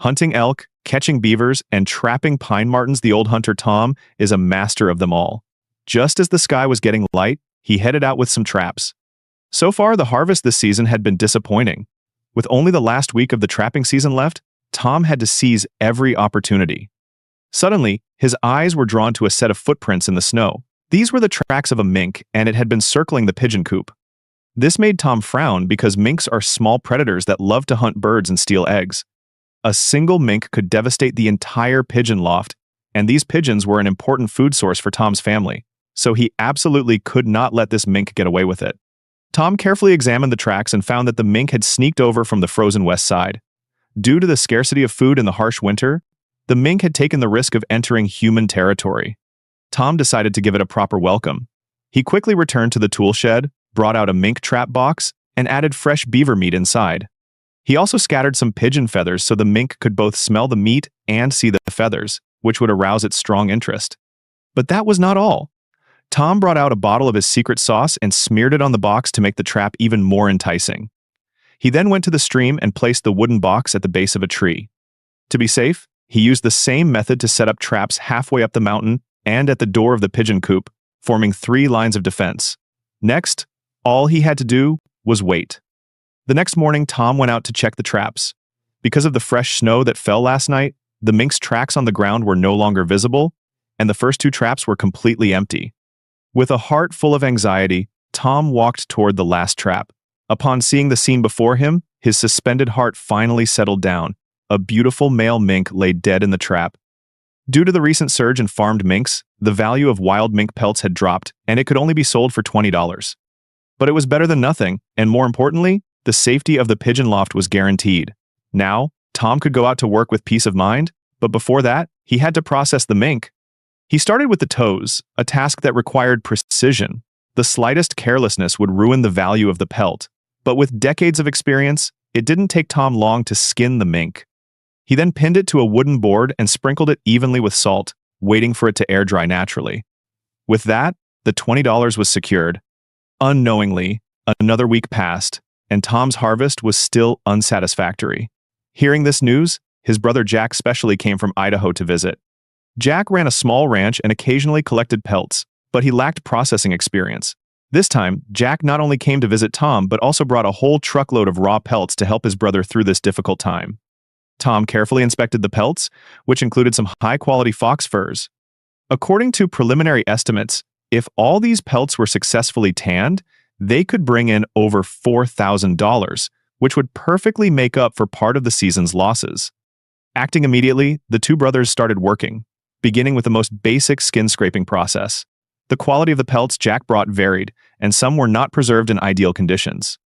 Hunting elk, catching beavers, and trapping pine martens, the old hunter Tom is a master of them all. Just as the sky was getting light, he headed out with some traps. So far, the harvest this season had been disappointing. With only the last week of the trapping season left, Tom had to seize every opportunity. Suddenly, his eyes were drawn to a set of footprints in the snow. These were the tracks of a mink, and it had been circling the pigeon coop. This made Tom frown because minks are small predators that love to hunt birds and steal eggs. A single mink could devastate the entire pigeon loft, and these pigeons were an important food source for Tom's family, so he absolutely could not let this mink get away with it. Tom carefully examined the tracks and found that the mink had sneaked over from the frozen west side. Due to the scarcity of food in the harsh winter, the mink had taken the risk of entering human territory. Tom decided to give it a proper welcome. He quickly returned to the tool shed, brought out a mink trap box, and added fresh beaver meat inside. He also scattered some pigeon feathers so the mink could both smell the meat and see the feathers, which would arouse its strong interest. But that was not all. Tom brought out a bottle of his secret sauce and smeared it on the box to make the trap even more enticing. He then went to the stream and placed the wooden box at the base of a tree. To be safe, he used the same method to set up traps halfway up the mountain and at the door of the pigeon coop, forming 3 lines of defense. Next, all he had to do was wait. The next morning, Tom went out to check the traps. Because of the fresh snow that fell last night, the mink's tracks on the ground were no longer visible, and the first 2 traps were completely empty. With a heart full of anxiety, Tom walked toward the last trap. Upon seeing the scene before him, his suspended heart finally settled down. A beautiful male mink lay dead in the trap. Due to the recent surge in farmed minks, the value of wild mink pelts had dropped, and it could only be sold for $20. But it was better than nothing, and more importantly, the safety of the pigeon loft was guaranteed. Now, Tom could go out to work with peace of mind, but before that, he had to process the mink. He started with the toes, a task that required precision. The slightest carelessness would ruin the value of the pelt, but with decades of experience, it didn't take Tom long to skin the mink. He then pinned it to a wooden board and sprinkled it evenly with salt, waiting for it to air dry naturally. With that, the $20 was secured. Unknowingly, another week passed, and Tom's harvest was still unsatisfactory. Hearing this news, his brother Jack specially came from Idaho to visit. Jack ran a small ranch and occasionally collected pelts, but he lacked processing experience. This time, Jack not only came to visit Tom, but also brought a whole truckload of raw pelts to help his brother through this difficult time. Tom carefully inspected the pelts, which included some high-quality fox furs. According to preliminary estimates, if all these pelts were successfully tanned, they could bring in over $4,000, which would perfectly make up for part of the season's losses. Acting immediately, the 2 brothers started working, beginning with the most basic skin scraping process. The quality of the pelts Jack brought varied, and some were not preserved in ideal conditions.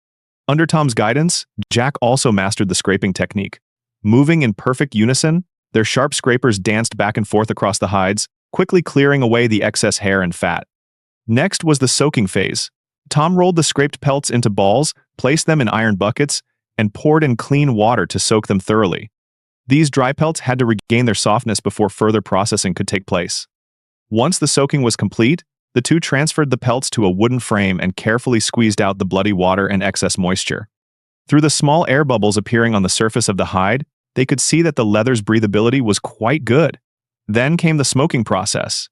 Under Tom's guidance, Jack also mastered the scraping technique. Moving in perfect unison, their sharp scrapers danced back and forth across the hides, quickly clearing away the excess hair and fat. Next was the soaking phase. Tom rolled the scraped pelts into balls, placed them in iron buckets, and poured in clean water to soak them thoroughly. These dry pelts had to regain their softness before further processing could take place. Once the soaking was complete, the 2 transferred the pelts to a wooden frame and carefully squeezed out the bloody water and excess moisture. Through the small air bubbles appearing on the surface of the hide, they could see that the leather's breathability was quite good. Then came the smoking process.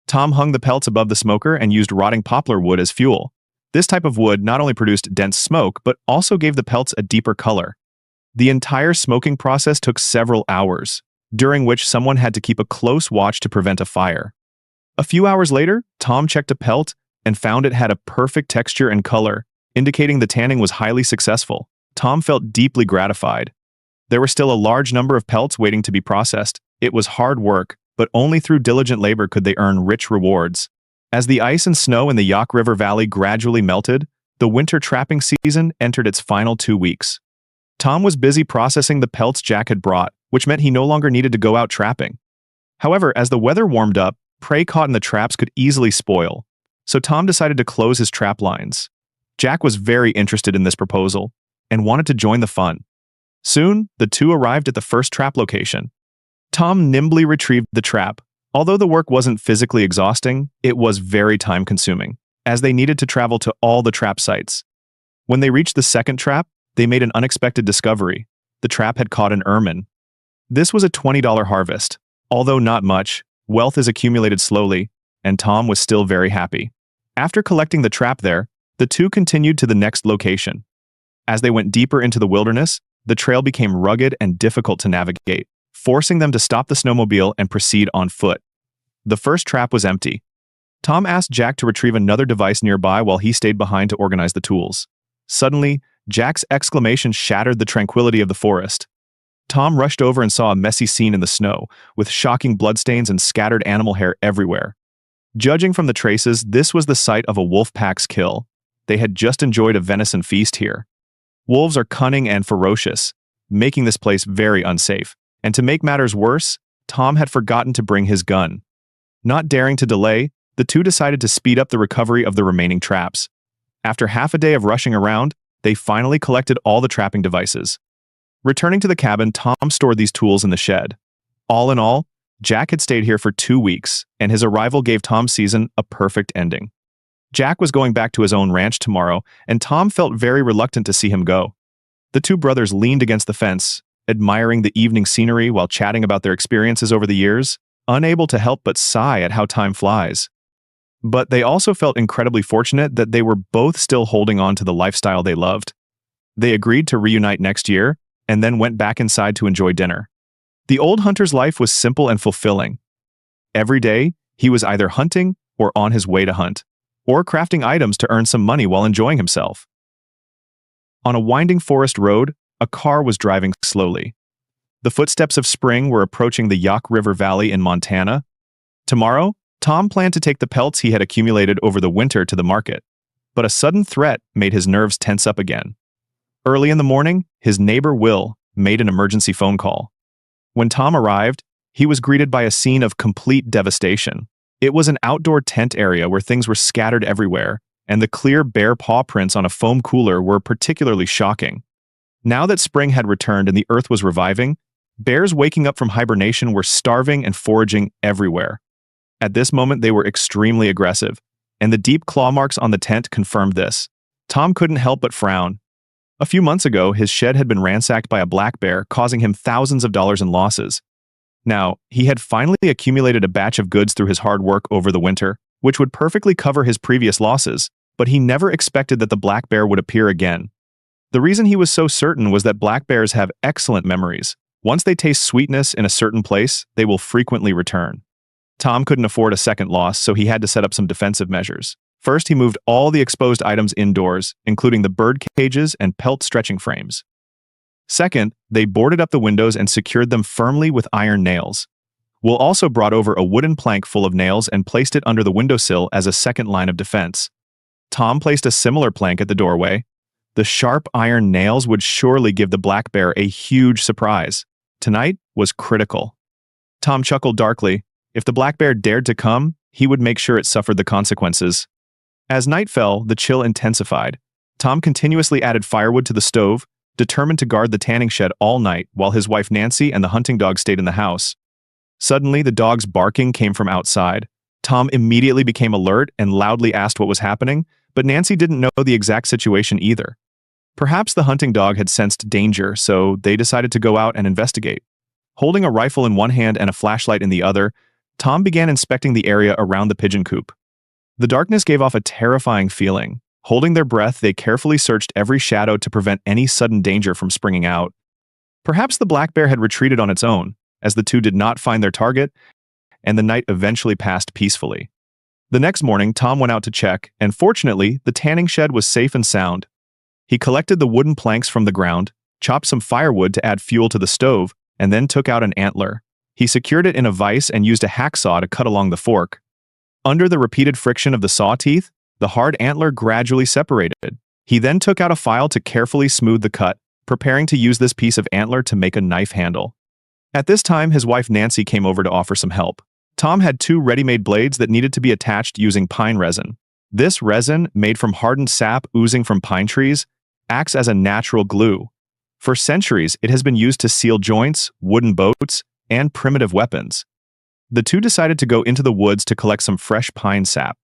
Tom hung the pelts above the smoker and used rotting poplar wood as fuel. This type of wood not only produced dense smoke, but also gave the pelts a deeper color. The entire smoking process took several hours, during which someone had to keep a close watch to prevent a fire. A few hours later, Tom checked a pelt and found it had a perfect texture and color, indicating the tanning was highly successful. Tom felt deeply gratified. There were still a large number of pelts waiting to be processed. It was hard work, but only through diligent labor could they earn rich rewards. As the ice and snow in the Yaak River Valley gradually melted, the winter trapping season entered its final 2 weeks. Tom was busy processing the pelts Jack had brought, which meant he no longer needed to go out trapping. However, as the weather warmed up, prey caught in the traps could easily spoil, so Tom decided to close his trap lines. Jack was very interested in this proposal and wanted to join the fun. Soon, the 2 arrived at the first trap location. Tom nimbly retrieved the trap. Although the work wasn't physically exhausting, it was very time-consuming, as they needed to travel to all the trap sites. When they reached the second trap, they made an unexpected discovery. The trap had caught an ermine. This was a $20 harvest. Although not much, wealth is accumulated slowly, and Tom was still very happy. After collecting the trap there, the two continued to the next location. As they went deeper into the wilderness, the trail became rugged and difficult to navigate, forcing them to stop the snowmobile and proceed on foot. The first trap was empty. Tom asked Jack to retrieve another device nearby while he stayed behind to organize the tools. Suddenly, Jack's exclamation shattered the tranquility of the forest. Tom rushed over and saw a messy scene in the snow, with shocking bloodstains and scattered animal hair everywhere. Judging from the traces, this was the site of a wolf pack's kill. They had just enjoyed a venison feast here. Wolves are cunning and ferocious, making this place very unsafe. And to make matters worse, Tom had forgotten to bring his gun. Not daring to delay, the two decided to speed up the recovery of the remaining traps. After half a day of rushing around, they finally collected all the trapping devices. Returning to the cabin, Tom stored these tools in the shed. All in all, Jack had stayed here for 2 weeks, and his arrival gave Tom's season a perfect ending. Jack was going back to his own ranch tomorrow, and Tom felt very reluctant to see him go. The two brothers leaned against the fence, admiring the evening scenery while chatting about their experiences over the years, unable to help but sigh at how time flies. But they also felt incredibly fortunate that they were both still holding on to the lifestyle they loved. They agreed to reunite next year, and then went back inside to enjoy dinner. The old hunter's life was simple and fulfilling. Every day, he was either hunting or on his way to hunt, or crafting items to earn some money while enjoying himself. On a winding forest road, a car was driving slowly. The footsteps of spring were approaching the Yaak River Valley in Montana. Tomorrow, Tom planned to take the pelts he had accumulated over the winter to the market, but a sudden threat made his nerves tense up again. Early in the morning, his neighbor Will made an emergency phone call. When Tom arrived, he was greeted by a scene of complete devastation. It was an outdoor tent area where things were scattered everywhere, and the clear bear paw prints on a foam cooler were particularly shocking. Now that spring had returned and the earth was reviving, bears waking up from hibernation were starving and foraging everywhere. At this moment, they were extremely aggressive, and the deep claw marks on the tent confirmed this. Tom couldn't help but frown. A few months ago, his shed had been ransacked by a black bear, causing him thousands of dollars in losses. Now, he had finally accumulated a batch of goods through his hard work over the winter, which would perfectly cover his previous losses, but he never expected that the black bear would appear again. The reason he was so certain was that black bears have excellent memories. Once they taste sweetness in a certain place, they will frequently return. Tom couldn't afford a second loss, so he had to set up some defensive measures. First, he moved all the exposed items indoors, including the bird cages and pelt stretching frames. Second, they boarded up the windows and secured them firmly with iron nails. Will also brought over a wooden plank full of nails and placed it under the windowsill as a second line of defense. Tom placed a similar plank at the doorway. The sharp iron nails would surely give the black bear a huge surprise. Tonight was critical. Tom chuckled darkly. If the black bear dared to come, he would make sure it suffered the consequences. As night fell, the chill intensified. Tom continuously added firewood to the stove, determined to guard the tanning shed all night while his wife Nancy and the hunting dog stayed in the house. Suddenly, the dog's barking came from outside. Tom immediately became alert and loudly asked what was happening, but Nancy didn't know the exact situation either. Perhaps the hunting dog had sensed danger, so they decided to go out and investigate. Holding a rifle in one hand and a flashlight in the other, Tom began inspecting the area around the pigeon coop. The darkness gave off a terrifying feeling. Holding their breath, they carefully searched every shadow to prevent any sudden danger from springing out. Perhaps the black bear had retreated on its own, as the two did not find their target, and the night eventually passed peacefully. The next morning, Tom went out to check, and fortunately, the tanning shed was safe and sound. He collected the wooden planks from the ground, chopped some firewood to add fuel to the stove, and then took out an antler. He secured it in a vise and used a hacksaw to cut along the fork. Under the repeated friction of the saw teeth, the hard antler gradually separated. He then took out a file to carefully smooth the cut, preparing to use this piece of antler to make a knife handle. At this time, his wife Nancy came over to offer some help. Tom had 2 ready-made blades that needed to be attached using pine resin. This resin, made from hardened sap oozing from pine trees, acts as a natural glue. For centuries, it has been used to seal joints, wooden boats, and primitive weapons. The two decided to go into the woods to collect some fresh pine sap.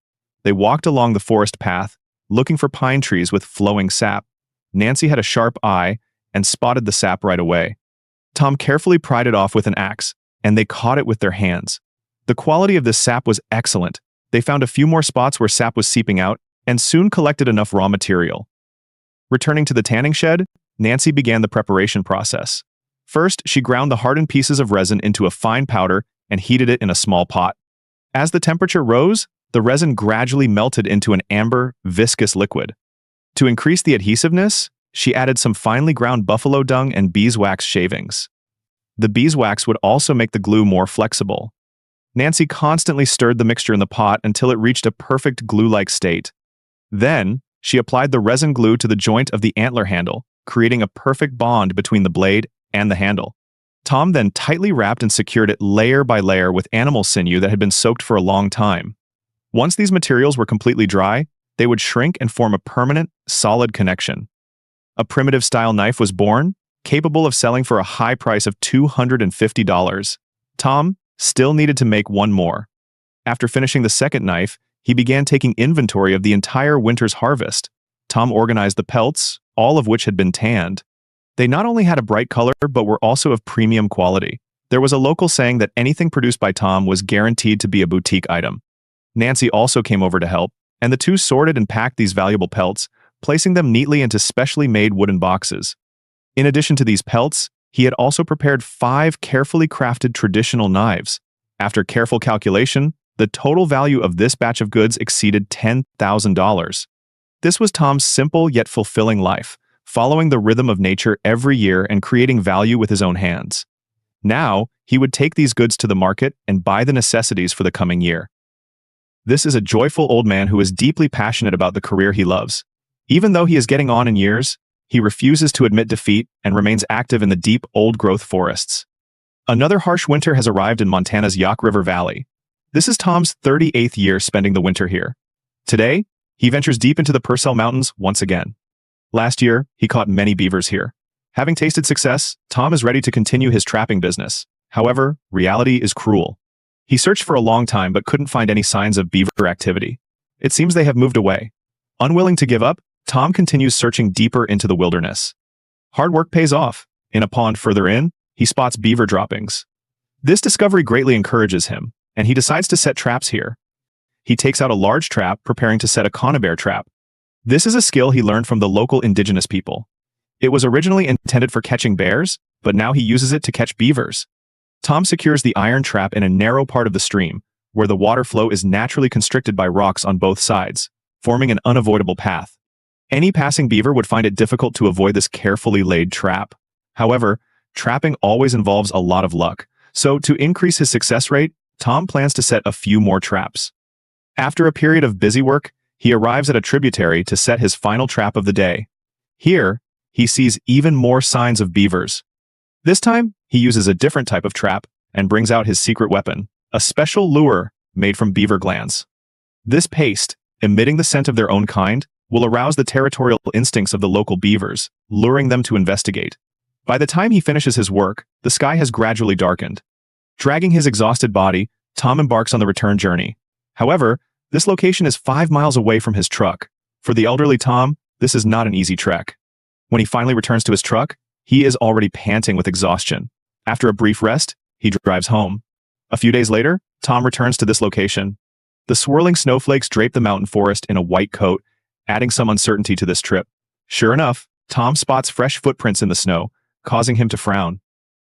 They walked along the forest path, looking for pine trees with flowing sap. Nancy had a sharp eye and spotted the sap right away. Tom carefully pried it off with an axe, and they caught it with their hands. The quality of this sap was excellent. They found a few more spots where sap was seeping out, and soon collected enough raw material. Returning to the tanning shed, Nancy began the preparation process. First, she ground the hardened pieces of resin into a fine powder and heated it in a small pot. As the temperature rose, the resin gradually melted into an amber, viscous liquid. To increase the adhesiveness, she added some finely ground buffalo dung and beeswax shavings. The beeswax would also make the glue more flexible. Nancy constantly stirred the mixture in the pot until it reached a perfect glue-like state. Then, she applied the resin glue to the joint of the antler handle, creating a perfect bond between the blade and the handle. Tom then tightly wrapped and secured it layer by layer with animal sinew that had been soaked for a long time. Once these materials were completely dry, they would shrink and form a permanent, solid connection. A primitive-style knife was born, capable of selling for a high price of $250. Tom still needed to make one more. After finishing the second knife, he began taking inventory of the entire winter's harvest. Tom organized the pelts, all of which had been tanned. They not only had a bright color, but were also of premium quality. There was a local saying that anything produced by Tom was guaranteed to be a boutique item. Nancy also came over to help, and the two sorted and packed these valuable pelts, placing them neatly into specially made wooden boxes. In addition to these pelts, he had also prepared 5 carefully crafted traditional knives. After careful calculation, the total value of this batch of goods exceeded $10,000. This was Tom's simple yet fulfilling life, following the rhythm of nature every year and creating value with his own hands. Now, he would take these goods to the market and buy the necessities for the coming year. This is a joyful old man who is deeply passionate about the career he loves. Even though he is getting on in years, he refuses to admit defeat and remains active in the deep, old-growth forests. Another harsh winter has arrived in Montana's Yaak River Valley. This is Tom's 38th year spending the winter here. Today, he ventures deep into the Purcell Mountains once again. Last year, he caught many beavers here. Having tasted success, Tom is ready to continue his trapping business. However, reality is cruel. He searched for a long time but couldn't find any signs of beaver activity. It seems they have moved away. Unwilling to give up, Tom continues searching deeper into the wilderness. Hard work pays off. In a pond further in, he spots beaver droppings. This discovery greatly encourages him, and he decides to set traps here. He takes out a large trap, preparing to set a conibear trap. This is a skill he learned from the local indigenous people. It was originally intended for catching bears, but now he uses it to catch beavers. Tom secures the iron trap in a narrow part of the stream, where the water flow is naturally constricted by rocks on both sides, forming an unavoidable path. Any passing beaver would find it difficult to avoid this carefully laid trap. However, trapping always involves a lot of luck, so to increase his success rate, Tom plans to set a few more traps. After a period of busy work, he arrives at a tributary to set his final trap of the day. Here, he sees even more signs of beavers. This time, he uses a different type of trap and brings out his secret weapon, a special lure made from beaver glands. This paste, emitting the scent of their own kind, will arouse the territorial instincts of the local beavers, luring them to investigate. By the time he finishes his work, the sky has gradually darkened. Dragging his exhausted body, Tom embarks on the return journey. However, this location is 5 miles away from his truck. For the elderly Tom, this is not an easy trek. When he finally returns to his truck, he is already panting with exhaustion. After a brief rest, he drives home. A few days later, Tom returns to this location. The swirling snowflakes drape the mountain forest in a white coat, adding some uncertainty to this trip. Sure enough, Tom spots fresh footprints in the snow, causing him to frown.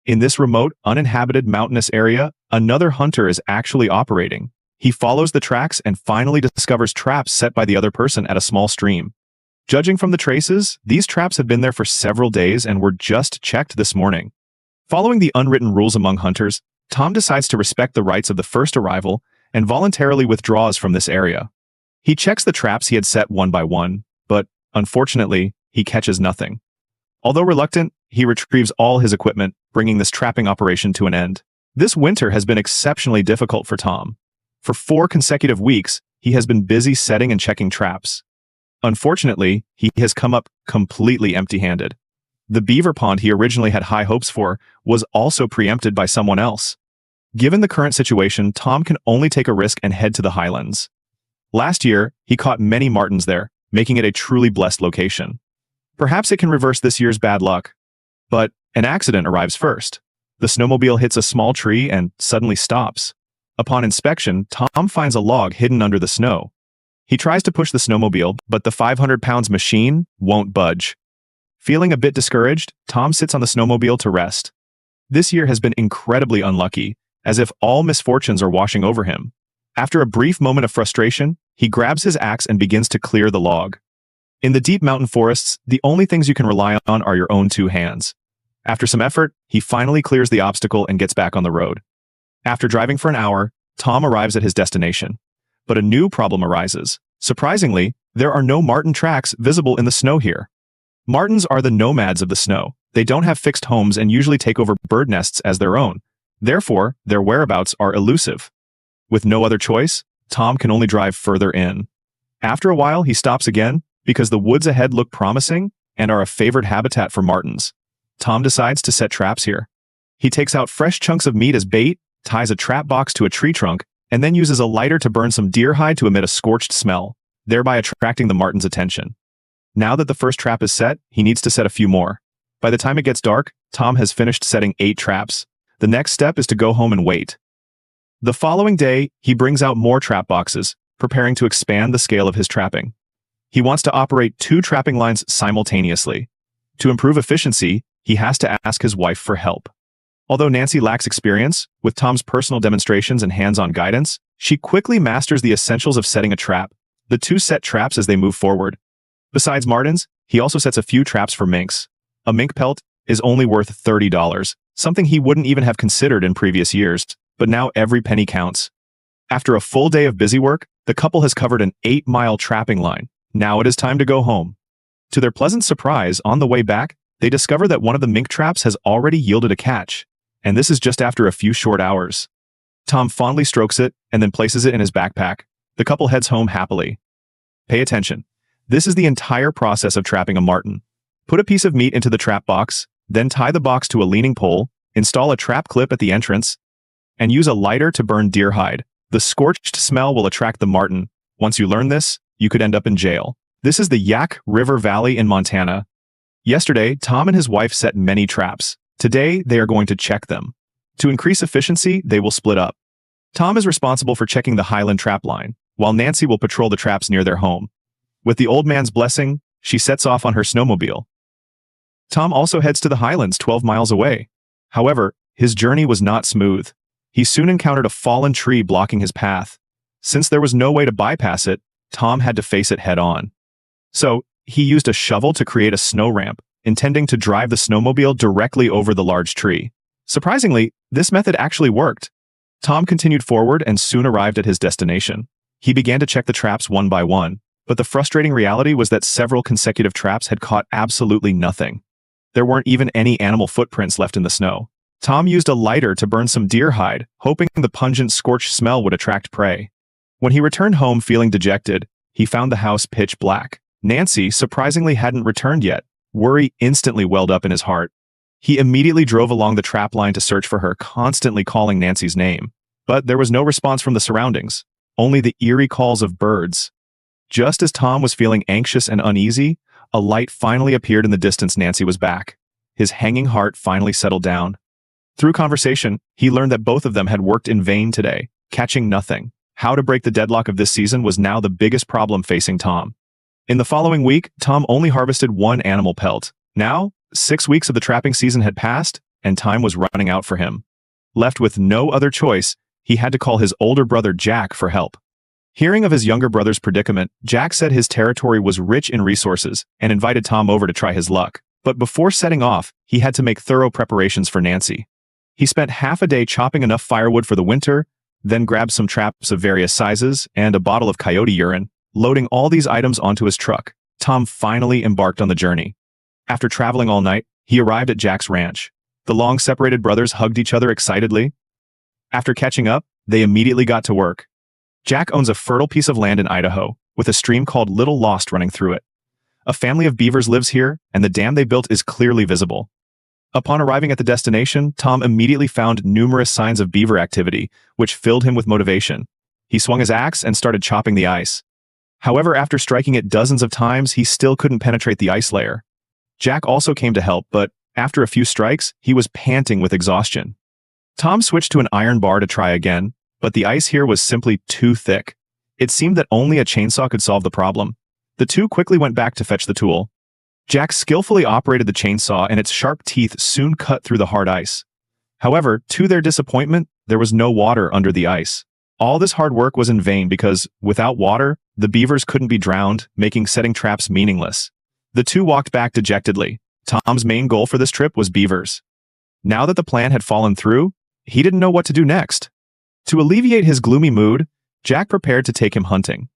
In this remote, uninhabited mountainous area, another hunter is actually operating. He follows the tracks and finally discovers traps set by the other person at a small stream. Judging from the traces, these traps have been there for several days and were just checked this morning. Following the unwritten rules among hunters, Tom decides to respect the rights of the first arrival and voluntarily withdraws from this area. He checks the traps he had set one by one, but, unfortunately, he catches nothing. Although reluctant, he retrieves all his equipment, bringing this trapping operation to an end. This winter has been exceptionally difficult for Tom. For 4 consecutive weeks, he has been busy setting and checking traps. Unfortunately, he has come up completely empty-handed. The beaver pond he originally had high hopes for was also preempted by someone else. Given the current situation, Tom can only take a risk and head to the highlands. Last year, he caught many martens there, making it a truly blessed location. Perhaps it can reverse this year's bad luck. But An accident arrives first. The snowmobile hits a small tree and suddenly stops. Upon inspection, Tom finds a log hidden under the snow. He tries to push the snowmobile, but the 500-pound machine won't budge. Feeling a bit discouraged, Tom sits on the snowmobile to rest. This year has been incredibly unlucky, as if all misfortunes are washing over him. After a brief moment of frustration, he grabs his axe and begins to clear the log. In the deep mountain forests, the only things you can rely on are your own two hands. After some effort, he finally clears the obstacle and gets back on the road. After driving for an hour, Tom arrives at his destination. But a new problem arises. Surprisingly, there are no marten tracks visible in the snow here. Martens are the nomads of the snow. They don't have fixed homes and usually take over bird nests as their own. Therefore, their whereabouts are elusive. With no other choice, Tom can only drive further in. After a while, he stops again because the woods ahead look promising and are a favored habitat for martens. Tom decides to set traps here. He takes out fresh chunks of meat as bait, ties a trap box to a tree trunk, and then uses a lighter to burn some deer hide to emit a scorched smell, thereby attracting the marten's attention. Now that the first trap is set, he needs to set a few more. By the time it gets dark, Tom has finished setting 8 traps. The next step is to go home and wait. The following day, he brings out more trap boxes, preparing to expand the scale of his trapping. He wants to operate 2 trapping lines simultaneously. To improve efficiency, he has to ask his wife for help. Although Nancy lacks experience, with Tom's personal demonstrations and hands-on guidance, she quickly masters the essentials of setting a trap. The 2 set traps as they move forward. Besides martens, he also sets a few traps for minks. A mink pelt is only worth $30, something he wouldn't even have considered in previous years, but now every penny counts. After a full day of busy work, the couple has covered an 8-mile trapping line. Now it is time to go home. To their pleasant surprise, on the way back, they discover that one of the mink traps has already yielded a catch. And this is just after a few short hours. Tom fondly strokes it and then places it in his backpack. The couple heads home happily. Pay attention. This is the entire process of trapping a marten. Put a piece of meat into the trap box, then tie the box to a leaning pole, install a trap clip at the entrance, and use a lighter to burn deer hide. The scorched smell will attract the marten. Once you learn this, you could end up in jail. This is the Yak River Valley in Montana. Yesterday, Tom and his wife set many traps. Today, they are going to check them. To increase efficiency, they will split up. Tom is responsible for checking the Highland trap line, while Nancy will patrol the traps near their home. With the old man's blessing, she sets off on her snowmobile. Tom also heads to the Highlands 12 miles away. However, his journey was not smooth. He soon encountered a fallen tree blocking his path. Since there was no way to bypass it, Tom had to face it head-on. So, he used a shovel to create a snow ramp, intending to drive the snowmobile directly over the large tree. Surprisingly, this method actually worked. Tom continued forward and soon arrived at his destination. He began to check the traps one by one, but the frustrating reality was that several consecutive traps had caught absolutely nothing. There weren't even any animal footprints left in the snow. Tom used a lighter to burn some deer hide, hoping the pungent scorched smell would attract prey. When he returned home feeling dejected, he found the house pitch black. Nancy surprisingly hadn't returned yet. Worry instantly welled up in his heart. He immediately drove along the trap line to search for her, constantly calling Nancy's name. But there was no response from the surroundings, only the eerie calls of birds. Just as Tom was feeling anxious and uneasy, a light finally appeared in the distance. Nancy was back. His hanging heart finally settled down. Through conversation, he learned that both of them had worked in vain today, catching nothing. How to break the deadlock of this season was now the biggest problem facing Tom. In the following week, Tom only harvested 1 animal pelt. Now, 6 weeks of the trapping season had passed, and time was running out for him. Left with no other choice, he had to call his older brother Jack for help. Hearing of his younger brother's predicament, Jack said his territory was rich in resources and invited Tom over to try his luck. But before setting off, he had to make thorough preparations for Nancy. He spent half a day chopping enough firewood for the winter, then grabbed some traps of various sizes and a bottle of coyote urine. Loading all these items onto his truck, Tom finally embarked on the journey. After traveling all night, he arrived at Jack's ranch. The long-separated brothers hugged each other excitedly. After catching up, they immediately got to work. Jack owns a fertile piece of land in Idaho, with a stream called Little Lost running through it. A family of beavers lives here, and the dam they built is clearly visible. Upon arriving at the destination, Tom immediately found numerous signs of beaver activity, which filled him with motivation. He swung his axe and started chopping the ice. However, after striking it dozens of times, he still couldn't penetrate the ice layer. Jack also came to help, but After a few strikes, he was panting with exhaustion. Tom switched to an iron bar to try again, but the ice here was simply too thick. It seemed that only a chainsaw could solve the problem. The two quickly went back to fetch the tool. Jack skillfully operated the chainsaw, and its sharp teeth soon cut through the hard ice. However, to their disappointment, there was no water under the ice. All this hard work was in vain because, without water, the beavers couldn't be drowned, making setting traps meaningless. The two walked back dejectedly. Tom's main goal for this trip was beavers. Now that the plan had fallen through, he didn't know what to do next. To alleviate his gloomy mood, Jack prepared to take him hunting.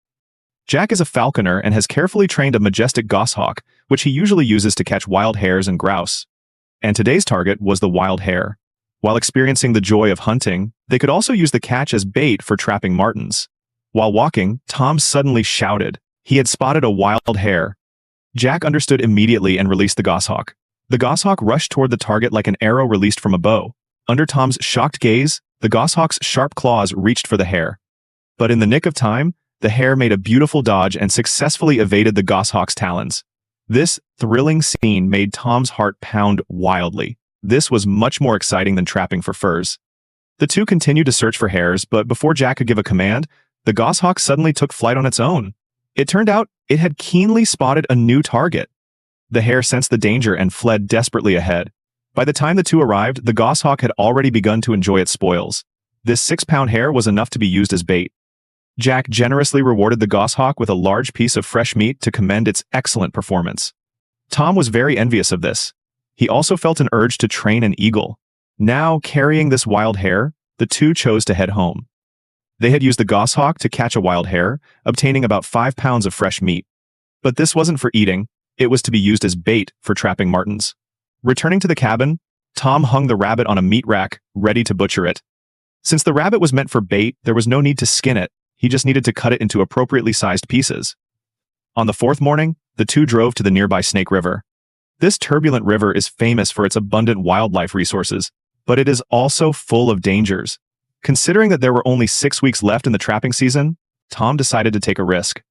Jack is a falconer and has carefully trained a majestic goshawk, which he usually uses to catch wild hares and grouse. And today's target was the wild hare. While experiencing the joy of hunting, they could also use the catch as bait for trapping martens. While walking, Tom suddenly shouted. He had spotted a wild hare. Jack understood immediately and released the goshawk. The goshawk rushed toward the target like an arrow released from a bow. Under Tom's shocked gaze, the goshawk's sharp claws reached for the hare. But in the nick of time, the hare made a beautiful dodge and successfully evaded the goshawk's talons. This thrilling scene made Tom's heart pound wildly. This was much more exciting than trapping for furs. The two continued to search for hares, but before Jack could give a command, the goshawk suddenly took flight on its own. It turned out it had keenly spotted a new target. The hare sensed the danger and fled desperately ahead. By the time the two arrived, the goshawk had already begun to enjoy its spoils. This 6-pound hare was enough to be used as bait. Jack generously rewarded the goshawk with a large piece of fresh meat to commend its excellent performance. Tom was very envious of this. He also felt an urge to train an eagle. Now, carrying this wild hare, the two chose to head home. They had used the goshawk to catch a wild hare, obtaining about 5 pounds of fresh meat. But this wasn't for eating, it was to be used as bait for trapping martens. Returning to the cabin, Tom hung the rabbit on a meat rack, ready to butcher it. Since the rabbit was meant for bait, there was no need to skin it. He just needed to cut it into appropriately sized pieces. On the 4th morning, the two drove to the nearby Snake River. This turbulent river is famous for its abundant wildlife resources, but it is also full of dangers. Considering that there were only 6 weeks left in the trapping season, Tom decided to take a risk.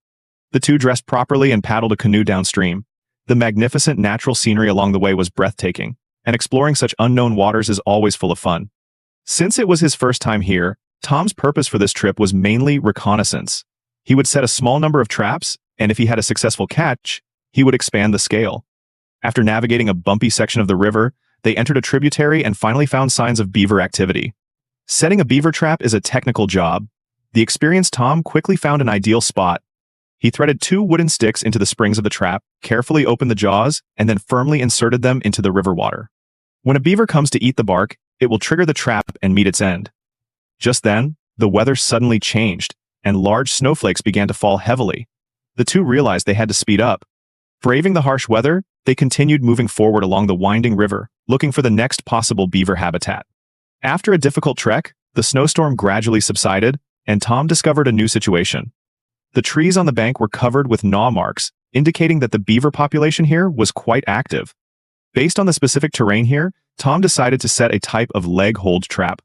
The two dressed properly and paddled a canoe downstream. The magnificent natural scenery along the way was breathtaking, and exploring such unknown waters is always full of fun. Since it was his first time here, Tom's purpose for this trip was mainly reconnaissance. He would set a small number of traps, and if he had a successful catch, he would expand the scale. After navigating a bumpy section of the river, they entered a tributary and finally found signs of beaver activity. Setting a beaver trap is a technical job. The experienced Tom quickly found an ideal spot. He threaded 2 wooden sticks into the springs of the trap, carefully opened the jaws, and then firmly inserted them into the river water. When a beaver comes to eat the bark, it will trigger the trap and meet its end. Just then, the weather suddenly changed, and large snowflakes began to fall heavily. The two realized they had to speed up. Braving the harsh weather, they continued moving forward along the winding river, looking for the next possible beaver habitat. After a difficult trek, the snowstorm gradually subsided, and Tom discovered a new situation. The trees on the bank were covered with gnaw marks, indicating that the beaver population here was quite active. Based on the specific terrain here, Tom decided to set a type of leg hold trap.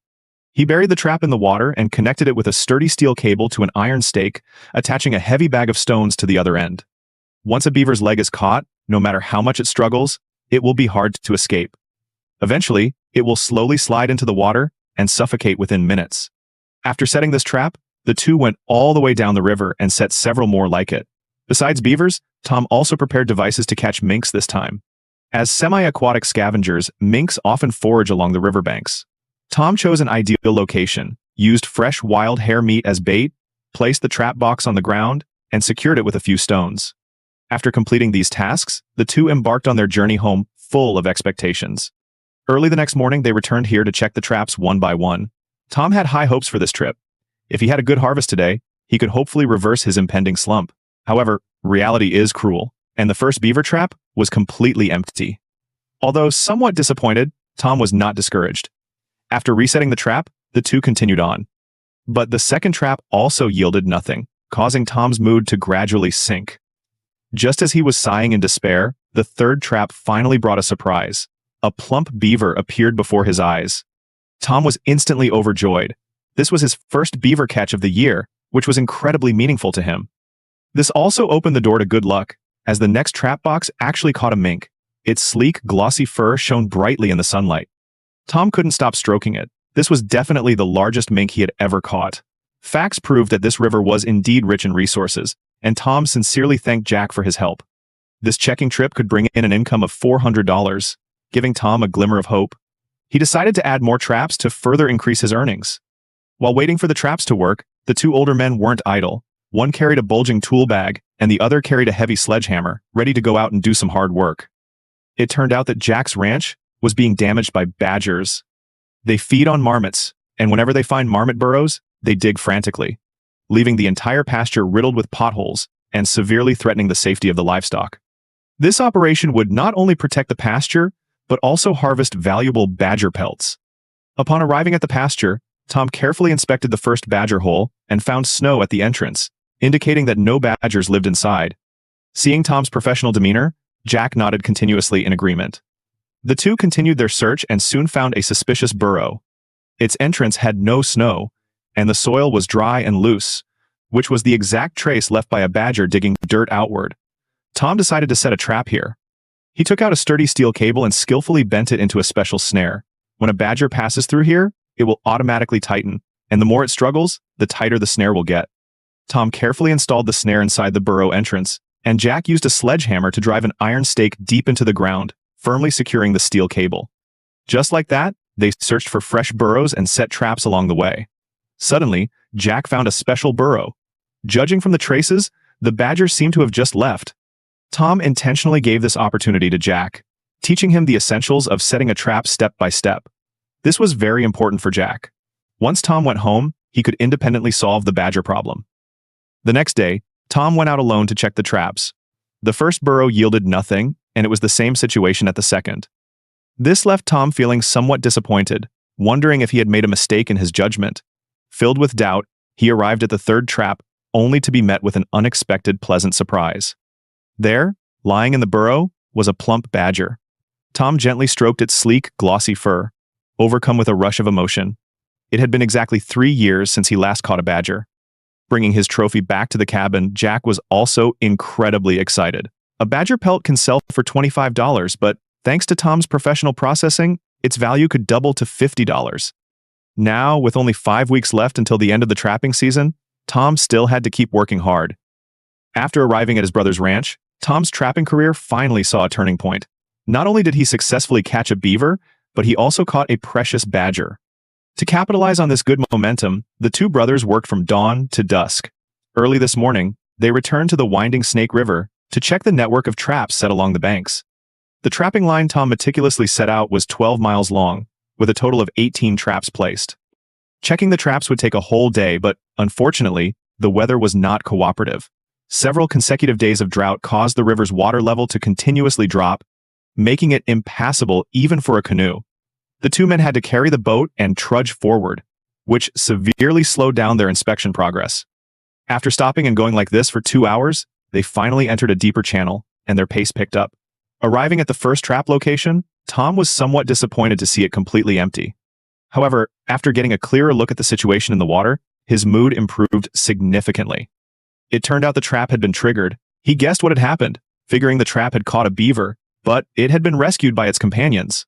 He buried the trap in the water and connected it with a sturdy steel cable to an iron stake, attaching a heavy bag of stones to the other end. Once a beaver's leg is caught, no matter how much it struggles, it will be hard to escape. Eventually, it will slowly slide into the water and suffocate within minutes. After setting this trap, the two went all the way down the river and set several more like it. Besides beavers, Tom also prepared devices to catch minks this time. As semi-aquatic scavengers, minks often forage along the riverbanks. Tom chose an ideal location, used fresh wild hare meat as bait, placed the trap box on the ground, and secured it with a few stones. After completing these tasks, the two embarked on their journey home full of expectations. Early the next morning, they returned here to check the traps one by one. Tom had high hopes for this trip. If he had a good harvest today, he could hopefully reverse his impending slump. However, reality is cruel, and the first beaver trap was completely empty. Although somewhat disappointed, Tom was not discouraged. After resetting the trap, the two continued on. But the second trap also yielded nothing, causing Tom's mood to gradually sink. Just as he was sighing in despair, the third trap finally brought a surprise. A plump beaver appeared before his eyes. Tom was instantly overjoyed. This was his first beaver catch of the year, which was incredibly meaningful to him. This also opened the door to good luck, as the next trap box actually caught a mink. Its sleek, glossy fur shone brightly in the sunlight. Tom couldn't stop stroking it. This was definitely the largest mink he had ever caught. Facts proved that this river was indeed rich in resources, and Tom sincerely thanked Jack for his help. This checking trip could bring in an income of $400, giving Tom a glimmer of hope. He decided to add more traps to further increase his earnings. While waiting for the traps to work, the two older men weren't idle. One carried a bulging tool bag, and the other carried a heavy sledgehammer, ready to go out and do some hard work. It turned out that Jack's ranch was being damaged by badgers. They feed on marmots, and whenever they find marmot burrows, they dig frantically, leaving the entire pasture riddled with potholes and severely threatening the safety of the livestock. This operation would not only protect the pasture, but also harvest valuable badger pelts. Upon arriving at the pasture, Tom carefully inspected the first badger hole and found snow at the entrance, indicating that no badgers lived inside. Seeing Tom's professional demeanor, Jack nodded continuously in agreement. The two continued their search and soon found a suspicious burrow. Its entrance had no snow, and the soil was dry and loose, which was the exact trace left by a badger digging dirt outward. Tom decided to set a trap here. He took out a sturdy steel cable and skillfully bent it into a special snare. When a badger passes through here, it will automatically tighten, and the more it struggles, the tighter the snare will get. Tom carefully installed the snare inside the burrow entrance, and Jack used a sledgehammer to drive an iron stake deep into the ground, firmly securing the steel cable. Just like that, they searched for fresh burrows and set traps along the way. Suddenly, Jack found a special burrow. Judging from the traces, the badger seemed to have just left. Tom intentionally gave this opportunity to Jack, teaching him the essentials of setting a trap step by step. This was very important for Jack. Once Tom went home, he could independently solve the badger problem. The next day, Tom went out alone to check the traps. The first burrow yielded nothing, and it was the same situation at the second. This left Tom feeling somewhat disappointed, wondering if he had made a mistake in his judgment. Filled with doubt, he arrived at the third trap, only to be met with an unexpected pleasant surprise. There, lying in the burrow, was a plump badger. Tom gently stroked its sleek, glossy fur, overcome with a rush of emotion. It had been exactly 3 years since he last caught a badger. Bringing his trophy back to the cabin, Jack was also incredibly excited. A badger pelt can sell for $25, but thanks to Tom's professional processing, its value could double to $50. Now, with only 5 weeks left until the end of the trapping season, Tom still had to keep working hard. After arriving at his brother's ranch, Tom's trapping career finally saw a turning point. Not only did he successfully catch a beaver, but he also caught a precious badger. To capitalize on this good momentum, the two brothers worked from dawn to dusk. Early this morning, they returned to the winding Snake River to check the network of traps set along the banks. The trapping line Tom meticulously set out was 12 miles long, with a total of 18 traps placed. Checking the traps would take a whole day, but unfortunately, the weather was not cooperative. Several consecutive days of drought caused the river's water level to continuously drop, making it impassable even for a canoe. The two men had to carry the boat and trudge forward, which severely slowed down their inspection progress. After stopping and going like this for 2 hours, they finally entered a deeper channel, and their pace picked up. Arriving at the first trap location, Tom was somewhat disappointed to see it completely empty. However, after getting a clearer look at the situation in the water, his mood improved significantly. It turned out the trap had been triggered. He guessed what had happened, figuring the trap had caught a beaver, but it had been rescued by its companions.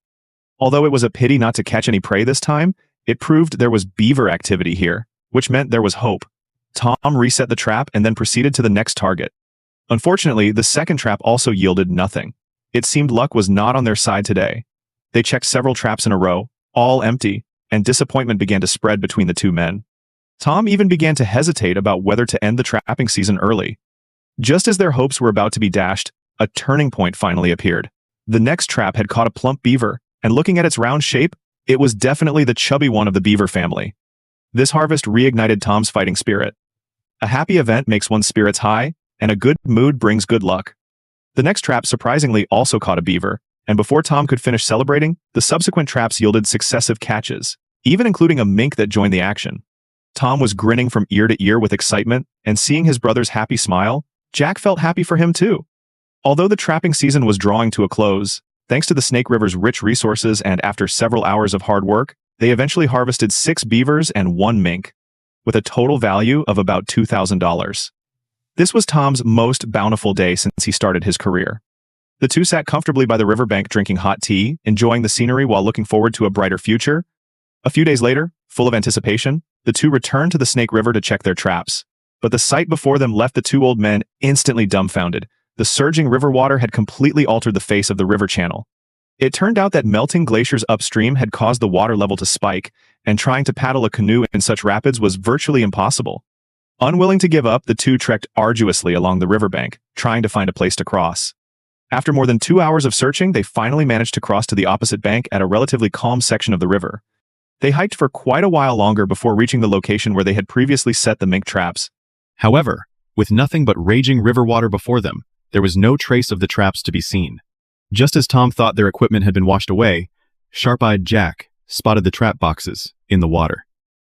Although it was a pity not to catch any prey this time, it proved there was beaver activity here, which meant there was hope. Tom reset the trap and then proceeded to the next target. Unfortunately, the second trap also yielded nothing. It seemed luck was not on their side today. They checked several traps in a row, all empty, and disappointment began to spread between the two men. Tom even began to hesitate about whether to end the trapping season early. Just as their hopes were about to be dashed, a turning point finally appeared. The next trap had caught a plump beaver, and looking at its round shape, it was definitely the chubby one of the beaver family. This harvest reignited Tom's fighting spirit. A happy event makes one's spirits high, and a good mood brings good luck. The next trap surprisingly also caught a beaver, and before Tom could finish celebrating, the subsequent traps yielded successive catches, even including a mink that joined the action. Tom was grinning from ear to ear with excitement, and seeing his brother's happy smile, Jack felt happy for him too. Although the trapping season was drawing to a close, thanks to the Snake River's rich resources and after several hours of hard work, they eventually harvested 6 beavers and 1 mink, with a total value of about $2,000. This was Tom's most bountiful day since he started his career. The two sat comfortably by the riverbank drinking hot tea, enjoying the scenery while looking forward to a brighter future. A few days later, full of anticipation, the two returned to the Snake River to check their traps. But the sight before them left the two old men instantly dumbfounded. The surging river water had completely altered the face of the river channel. It turned out that melting glaciers upstream had caused the water level to spike, and trying to paddle a canoe in such rapids was virtually impossible. Unwilling to give up, the two trekked arduously along the riverbank, trying to find a place to cross. After more than 2 hours of searching, they finally managed to cross to the opposite bank at a relatively calm section of the river. They hiked for quite a while longer before reaching the location where they had previously set the mink traps. However, with nothing but raging river water before them, there was no trace of the traps to be seen. Just as Tom thought their equipment had been washed away, sharp-eyed Jack spotted the trap boxes in the water.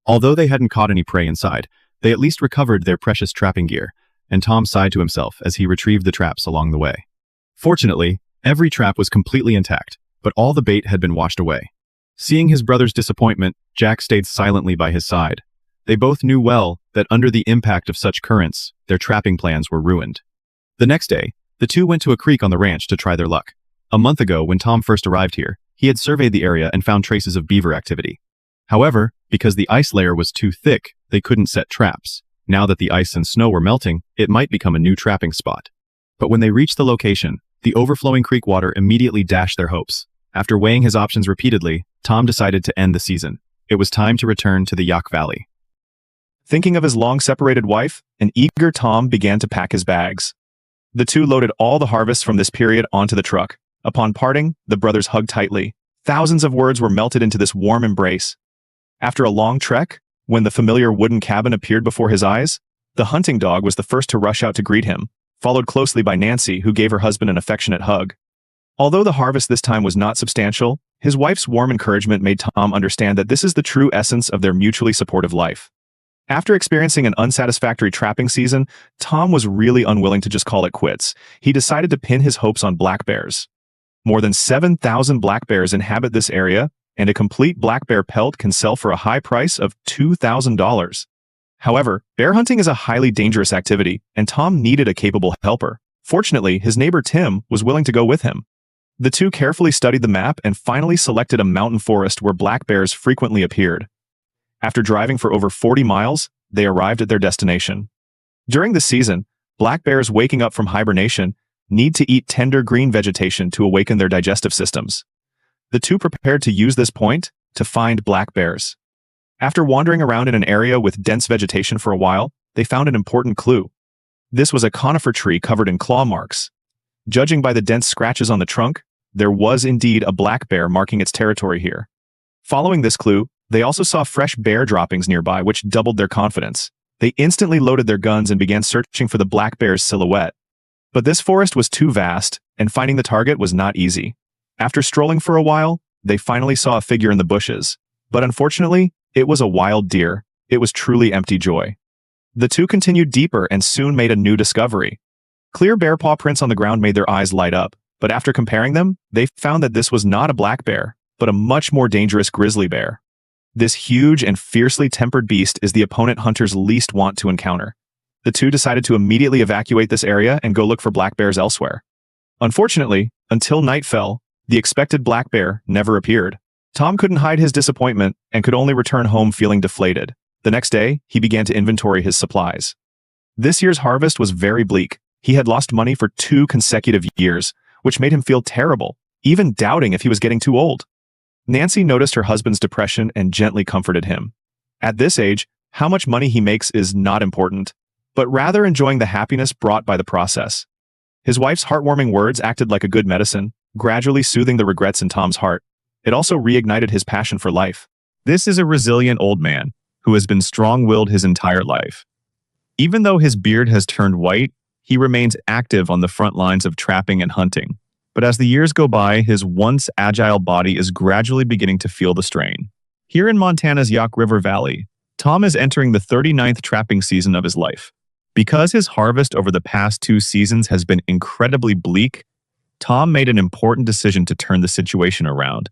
Although they hadn't caught any prey inside, they at least recovered their precious trapping gear, and Tom sighed to himself as he retrieved the traps along the way. Fortunately, every trap was completely intact, but all the bait had been washed away. Seeing his brother's disappointment, Jack stayed silently by his side. They both knew well that under the impact of such currents, their trapping plans were ruined. The next day, the two went to a creek on the ranch to try their luck. A month ago, when Tom first arrived here, he had surveyed the area and found traces of beaver activity. However, because the ice layer was too thick, they couldn't set traps. Now that the ice and snow were melting, it might become a new trapping spot. But when they reached the location, the overflowing creek water immediately dashed their hopes. After weighing his options repeatedly, Tom decided to end the season. It was time to return to the Yak Valley. Thinking of his long-separated wife, an eager Tom began to pack his bags. The two loaded all the harvests from this period onto the truck. Upon parting, the brothers hugged tightly. Thousands of words were melted into this warm embrace. After a long trek, when the familiar wooden cabin appeared before his eyes, the hunting dog was the first to rush out to greet him, followed closely by Nancy, who gave her husband an affectionate hug. Although the harvest this time was not substantial, his wife's warm encouragement made Tom understand that this is the true essence of their mutually supportive life. After experiencing an unsatisfactory trapping season, Tom was really unwilling to just call it quits. He decided to pin his hopes on black bears. More than 7,000 black bears inhabit this area, and a complete black bear pelt can sell for a high price of $2,000. However, bear hunting is a highly dangerous activity, and Tom needed a capable helper. Fortunately, his neighbor Tim was willing to go with him. The two carefully studied the map and finally selected a mountain forest where black bears frequently appeared. After driving for over 40 miles, they arrived at their destination. During the season, black bears waking up from hibernation need to eat tender green vegetation to awaken their digestive systems. The two prepared to use this point to find black bears. After wandering around in an area with dense vegetation for a while, they found an important clue. This was a conifer tree covered in claw marks. Judging by the dense scratches on the trunk, there was indeed a black bear marking its territory here. Following this clue, they also saw fresh bear droppings nearby, which doubled their confidence. They instantly loaded their guns and began searching for the black bear's silhouette. But this forest was too vast, and finding the target was not easy. After strolling for a while, they finally saw a figure in the bushes. But unfortunately, it was a wild deer. It was truly empty joy. The two continued deeper and soon made a new discovery. Clear bear paw prints on the ground made their eyes light up, but after comparing them, they found that this was not a black bear, but a much more dangerous grizzly bear. This huge and fiercely tempered beast is the opponent hunters least want to encounter. The two decided to immediately evacuate this area and go look for black bears elsewhere. Unfortunately, until night fell, the expected black bear never appeared. Tom couldn't hide his disappointment and could only return home feeling deflated. The next day, he began to inventory his supplies. This year's harvest was very bleak. He had lost money for 2 consecutive years, which made him feel terrible, even doubting if he was getting too old. Nancy noticed her husband's depression and gently comforted him. At this age, how much money he makes is not important, but rather enjoying the happiness brought by the process. His wife's heartwarming words acted like a good medicine, gradually soothing the regrets in Tom's heart. It also reignited his passion for life. This is a resilient old man who has been strong-willed his entire life. Even though his beard has turned white, he remains active on the front lines of trapping and hunting. But as the years go by, his once agile body is gradually beginning to feel the strain. Here in Montana's Yak River Valley, Tom is entering the 39th trapping season of his life. Because his harvest over the past 2 seasons has been incredibly bleak, Tom made an important decision to turn the situation around.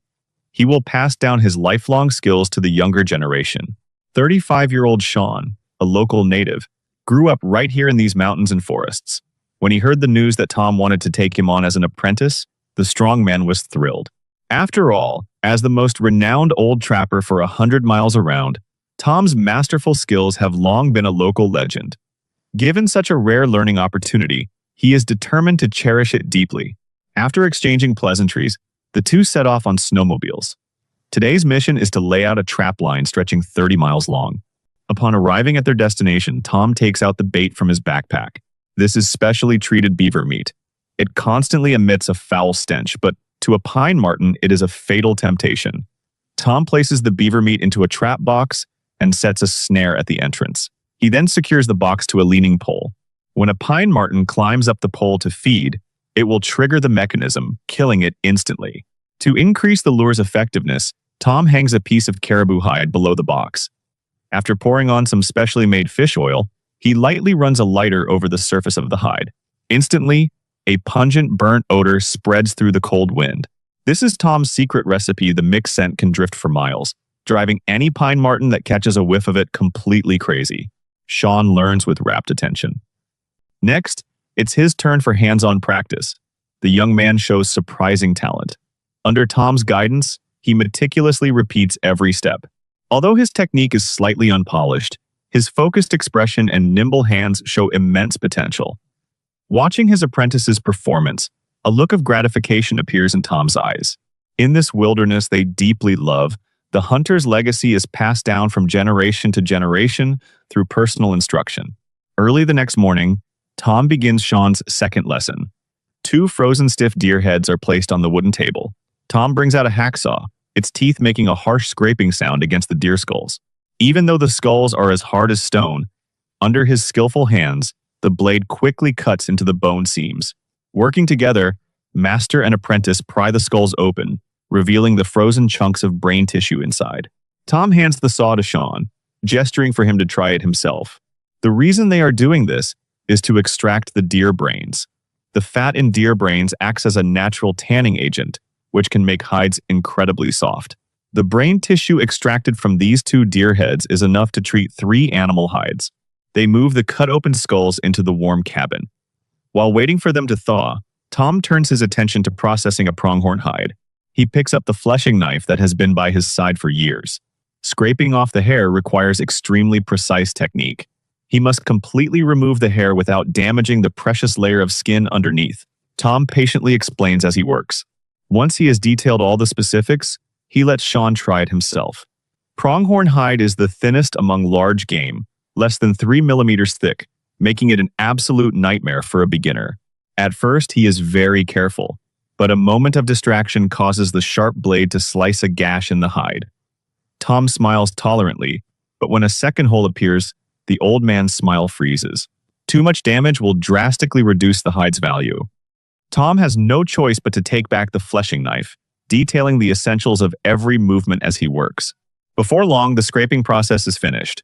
He will pass down his lifelong skills to the younger generation. 35-year-old Sean, a local native, grew up right here in these mountains and forests. When he heard the news that Tom wanted to take him on as an apprentice, the strong man was thrilled. After all, as the most renowned old trapper for 100 miles around, Tom's masterful skills have long been a local legend. Given such a rare learning opportunity, he is determined to cherish it deeply. After exchanging pleasantries, the two set off on snowmobiles. Today's mission is to lay out a trap line stretching 30 miles long. Upon arriving at their destination, Tom takes out the bait from his backpack. This is specially treated beaver meat. It constantly emits a foul stench, but to a pine marten, it is a fatal temptation. Tom places the beaver meat into a trap box and sets a snare at the entrance. He then secures the box to a leaning pole. When a pine marten climbs up the pole to feed, it will trigger the mechanism, killing it instantly. To increase the lure's effectiveness, Tom hangs a piece of caribou hide below the box. After pouring on some specially made fish oil, he lightly runs a lighter over the surface of the hide. Instantly, a pungent, burnt odor spreads through the cold wind. This is Tom's secret recipe. The mixed scent can drift for miles, driving any pine marten that catches a whiff of it completely crazy. Sean learns with rapt attention. Next, it's his turn for hands-on practice. The young man shows surprising talent. Under Tom's guidance, he meticulously repeats every step. Although his technique is slightly unpolished, his focused expression and nimble hands show immense potential. Watching his apprentice's performance, a look of gratification appears in Tom's eyes. In this wilderness they deeply love, the hunter's legacy is passed down from generation to generation through personal instruction. Early the next morning, Tom begins Sean's second lesson. 2 frozen stiff deer heads are placed on the wooden table. Tom brings out a hacksaw, its teeth making a harsh scraping sound against the deer skulls. Even though the skulls are as hard as stone, under his skillful hands, the blade quickly cuts into the bone seams. Working together, master and apprentice pry the skulls open, revealing the frozen chunks of brain tissue inside. Tom hands the saw to Sean, gesturing for him to try it himself. The reason they are doing this is to extract the deer brains. The fat in deer brains acts as a natural tanning agent, which can make hides incredibly soft. The brain tissue extracted from these 2 deer heads is enough to treat 3 animal hides. They move the cut-open skulls into the warm cabin. While waiting for them to thaw, Tom turns his attention to processing a pronghorn hide. He picks up the fleshing knife that has been by his side for years. Scraping off the hair requires extremely precise technique. He must completely remove the hair without damaging the precious layer of skin underneath. Tom patiently explains as he works. Once he has detailed all the specifics, he lets Sean try it himself. Pronghorn hide is the thinnest among large game, less than 3 millimeters thick, making it an absolute nightmare for a beginner. At first, he is very careful, but a moment of distraction causes the sharp blade to slice a gash in the hide. Tom smiles tolerantly, but when a second hole appears, the old man's smile freezes. Too much damage will drastically reduce the hide's value. Tom has no choice but to take back the fleshing knife, detailing the essentials of every movement as he works. Before long, the scraping process is finished.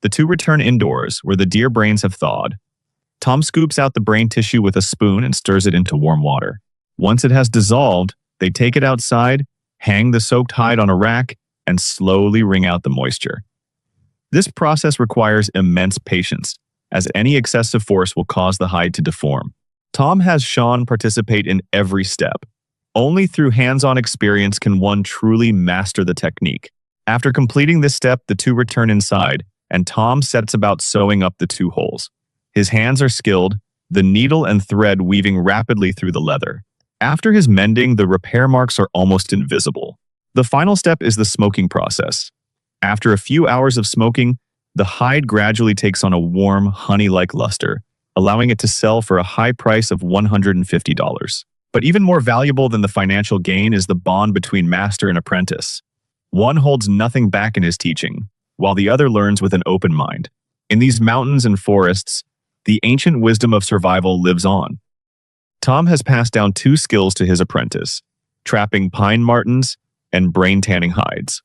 The 2 return indoors, where the deer brains have thawed. Tom scoops out the brain tissue with a spoon and stirs it into warm water. Once it has dissolved, they take it outside, hang the soaked hide on a rack, and slowly wring out the moisture. This process requires immense patience, as any excessive force will cause the hide to deform. Tom has Sean participate in every step. Only through hands-on experience can one truly master the technique. After completing this step, the 2 return inside, and Tom sets about sewing up the 2 holes. His hands are skilled, the needle and thread weaving rapidly through the leather. After his mending, the repair marks are almost invisible. The final step is the smoking process. After a few hours of smoking, the hide gradually takes on a warm, honey-like luster, allowing it to sell for a high price of $150. But even more valuable than the financial gain is the bond between master and apprentice. One holds nothing back in his teaching, while the other learns with an open mind. In these mountains and forests, the ancient wisdom of survival lives on. Tom has passed down 2 skills to his apprentice, trapping pine martens and brain tanning hides.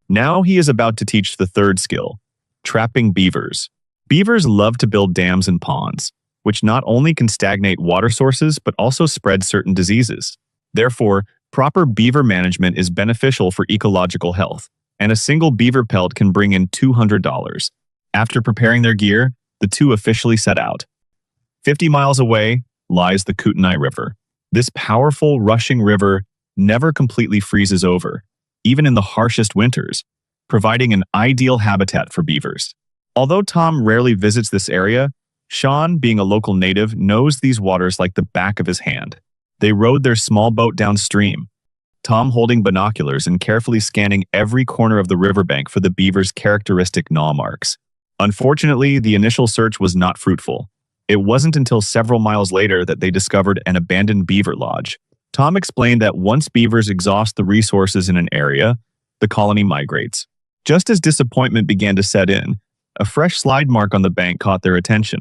Now he is about to teach the 3rd skill, trapping beavers. Beavers love to build dams and ponds, which not only can stagnate water sources but also spread certain diseases. Therefore, proper beaver management is beneficial for ecological health, and a single beaver pelt can bring in $200. After preparing their gear, the 2 officially set out. 50 miles away lies the Kootenai River. This powerful, rushing river never completely freezes over, even in the harshest winters, providing an ideal habitat for beavers. Although Tom rarely visits this area, Sean, being a local native, knows these waters like the back of his hand. They rowed their small boat downstream, Tom holding binoculars and carefully scanning every corner of the riverbank for the beaver's characteristic gnaw marks. Unfortunately, the initial search was not fruitful. It wasn't until several miles later that they discovered an abandoned beaver lodge. Tom explained that once beavers exhaust the resources in an area, the colony migrates. Just as disappointment began to set in, a fresh slide mark on the bank caught their attention.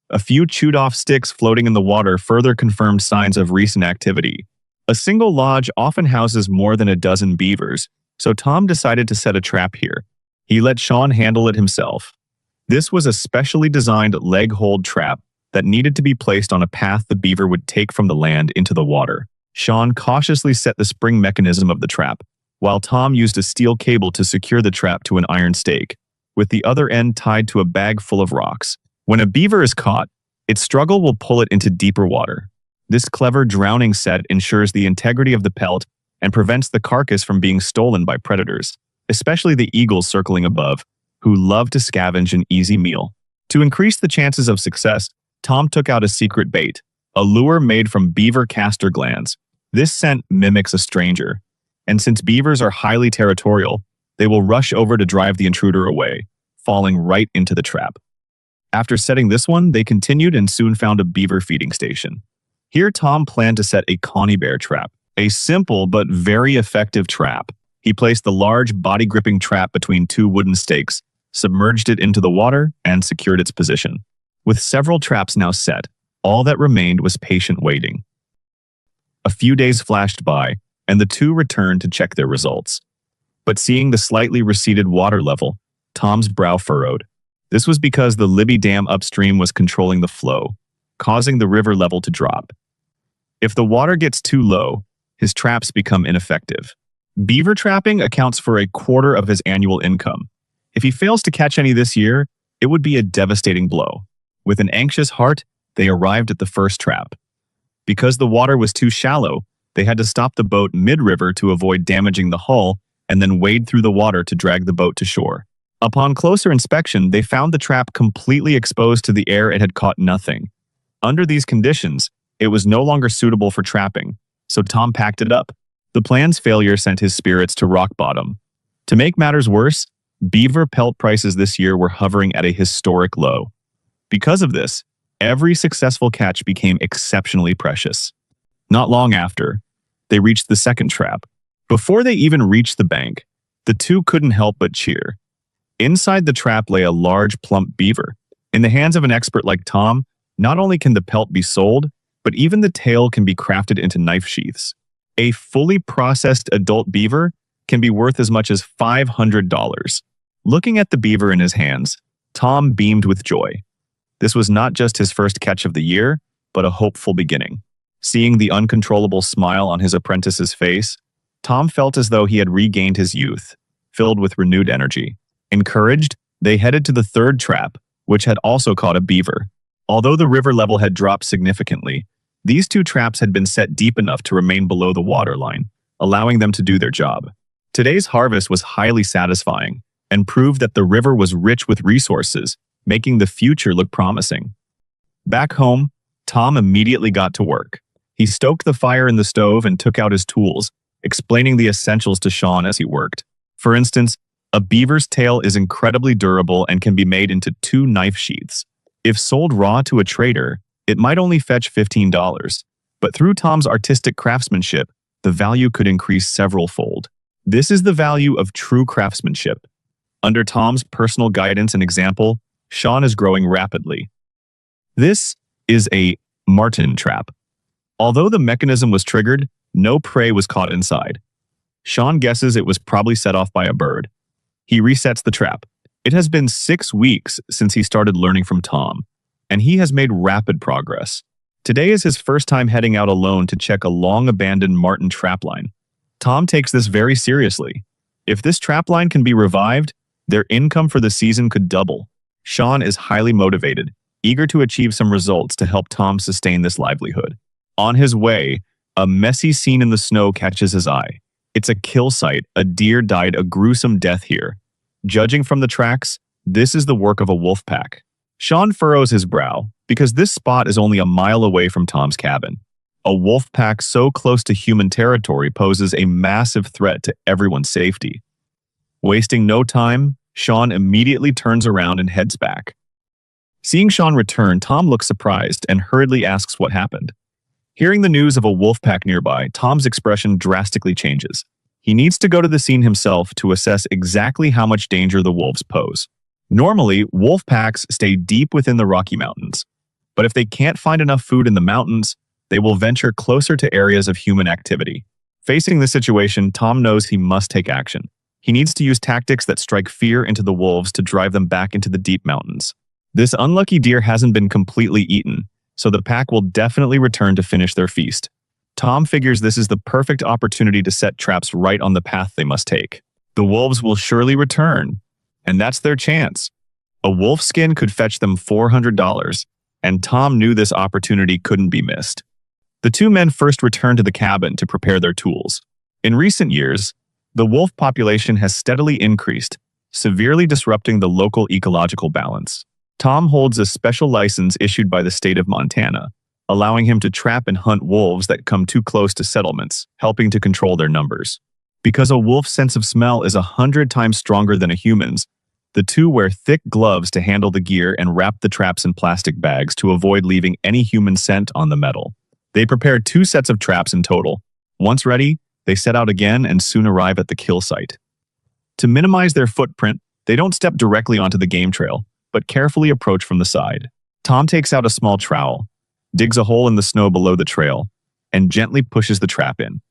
A few chewed-off sticks floating in the water further confirmed signs of recent activity. A single lodge often houses more than a dozen beavers, so Tom decided to set a trap here. He let Sean handle it himself. This was a specially designed leg-hold trap that needed to be placed on a path the beaver would take from the land into the water. Sean cautiously set the spring mechanism of the trap, while Tom used a steel cable to secure the trap to an iron stake, with the other end tied to a bag full of rocks. When a beaver is caught, its struggle will pull it into deeper water. This clever drowning set ensures the integrity of the pelt and prevents the carcass from being stolen by predators, especially the eagles circling above, who love to scavenge an easy meal. To increase the chances of success, Tom took out a secret bait, a lure made from beaver castor glands. This scent mimics a stranger, and since beavers are highly territorial, they will rush over to drive the intruder away, falling right into the trap. After setting this one, they continued and soon found a beaver feeding station. Here, Tom planned to set a Connie bear trap, a simple but very effective trap. He placed the large body-gripping trap between two wooden stakes, submerged it into the water, and secured its position. With several traps now set, all that remained was patient waiting. A few days flashed by, and the two returned to check their results. But seeing the slightly receded water level, Tom's brow furrowed. This was because the Libby Dam upstream was controlling the flow, causing the river level to drop. If the water gets too low, his traps become ineffective. Beaver trapping accounts for a quarter of his annual income. If he fails to catch any this year, it would be a devastating blow. With an anxious heart, they arrived at the first trap. Because the water was too shallow, they had to stop the boat mid-river to avoid damaging the hull and then wade through the water to drag the boat to shore. Upon closer inspection, they found the trap completely exposed to the air and had caught nothing. Under these conditions, it was no longer suitable for trapping, so Tom packed it up. The plan's failure sent his spirits to rock bottom. To make matters worse, beaver pelt prices this year were hovering at a historic low. Because of this, every successful catch became exceptionally precious. Not long after, they reached the second trap. Before they even reached the bank, the two couldn't help but cheer. Inside the trap lay a large, plump beaver. In the hands of an expert like Tom, not only can the pelt be sold, but even the tail can be crafted into knife sheaths. A fully processed adult beaver can be worth as much as $500. Looking at the beaver in his hands, Tom beamed with joy. This was not just his first catch of the year, but a hopeful beginning. Seeing the uncontrollable smile on his apprentice's face, Tom felt as though he had regained his youth, filled with renewed energy. Encouraged, they headed to the third trap, which had also caught a beaver. Although the river level had dropped significantly, these two traps had been set deep enough to remain below the waterline, allowing them to do their job. Today's harvest was highly satisfying and proved that the river was rich with resources, making the future look promising. Back home, Tom immediately got to work. He stoked the fire in the stove and took out his tools, explaining the essentials to Sean as he worked. For instance, a beaver's tail is incredibly durable and can be made into 2 knife sheaths. If sold raw to a trader, it might only fetch $15, but through Tom's artistic craftsmanship, the value could increase several-fold. This is the value of true craftsmanship. Under Tom's personal guidance and example, Sean is growing rapidly. This is a marten trap. Although the mechanism was triggered, no prey was caught inside. Sean guesses it was probably set off by a bird. He resets the trap. It has been 6 weeks since he started learning from Tom, and he has made rapid progress. Today is his first time heading out alone to check a long-abandoned marten trapline. Tom takes this very seriously. If this trapline can be revived, their income for the season could double. Sean is highly motivated, eager to achieve some results to help Tom sustain this livelihood. On his way, a messy scene in the snow catches his eye. It's a kill site. A deer died a gruesome death here. Judging from the tracks, this is the work of a wolf pack. Sean furrows his brow, because this spot is only a mile away from Tom's cabin. A wolf pack so close to human territory poses a massive threat to everyone's safety. Wasting no time, Sean immediately turns around and heads back. Seeing Sean return, Tom looks surprised and hurriedly asks what happened. Hearing the news of a wolf pack nearby, Tom's expression drastically changes. He needs to go to the scene himself to assess exactly how much danger the wolves pose. Normally, wolf packs stay deep within the Rocky Mountains, but if they can't find enough food in the mountains, they will venture closer to areas of human activity. Facing this situation, Tom knows he must take action. He needs to use tactics that strike fear into the wolves to drive them back into the deep mountains. This unlucky deer hasn't been completely eaten, so the pack will definitely return to finish their feast. Tom figures this is the perfect opportunity to set traps right on the path they must take. The wolves will surely return, and that's their chance. A wolf skin could fetch them $400, and Tom knew this opportunity couldn't be missed. The two men first returned to the cabin to prepare their tools. In recent years, the wolf population has steadily increased, severely disrupting the local ecological balance. Tom holds a special license issued by the state of Montana, allowing him to trap and hunt wolves that come too close to settlements, helping to control their numbers. Because a wolf's sense of smell is 100 times stronger than a human's, the two wear thick gloves to handle the gear and wrap the traps in plastic bags to avoid leaving any human scent on the metal. They prepare 2 sets of traps in total. Once ready, they set out again and soon arrive at the kill site. To minimize their footprint, they don't step directly onto the game trail, but carefully approach from the side. Tom takes out a small trowel, digs a hole in the snow below the trail, and gently pushes the trap in.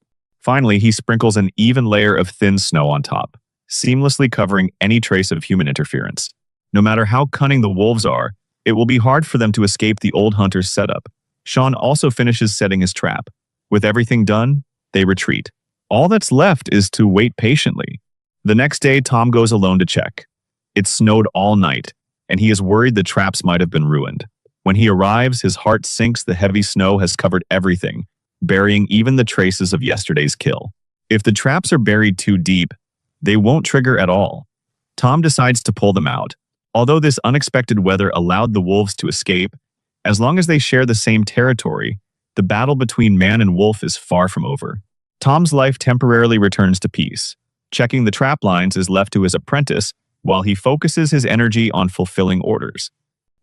Finally, he sprinkles an even layer of thin snow on top, seamlessly covering any trace of human interference. No matter how cunning the wolves are, it will be hard for them to escape the old hunter's setup. Sean also finishes setting his trap. With everything done, they retreat. All that's left is to wait patiently. The next day, Tom goes alone to check. It snowed all night, and he is worried the traps might have been ruined. When he arrives, his heart sinks. The heavy snow has covered everything, burying even the traces of yesterday's kill. If the traps are buried too deep, they won't trigger at all. Tom decides to pull them out. Although this unexpected weather allowed the wolves to escape, as long as they share the same territory, the battle between man and wolf is far from over. Tom's life temporarily returns to peace. Checking the trap lines is left to his apprentice while he focuses his energy on fulfilling orders.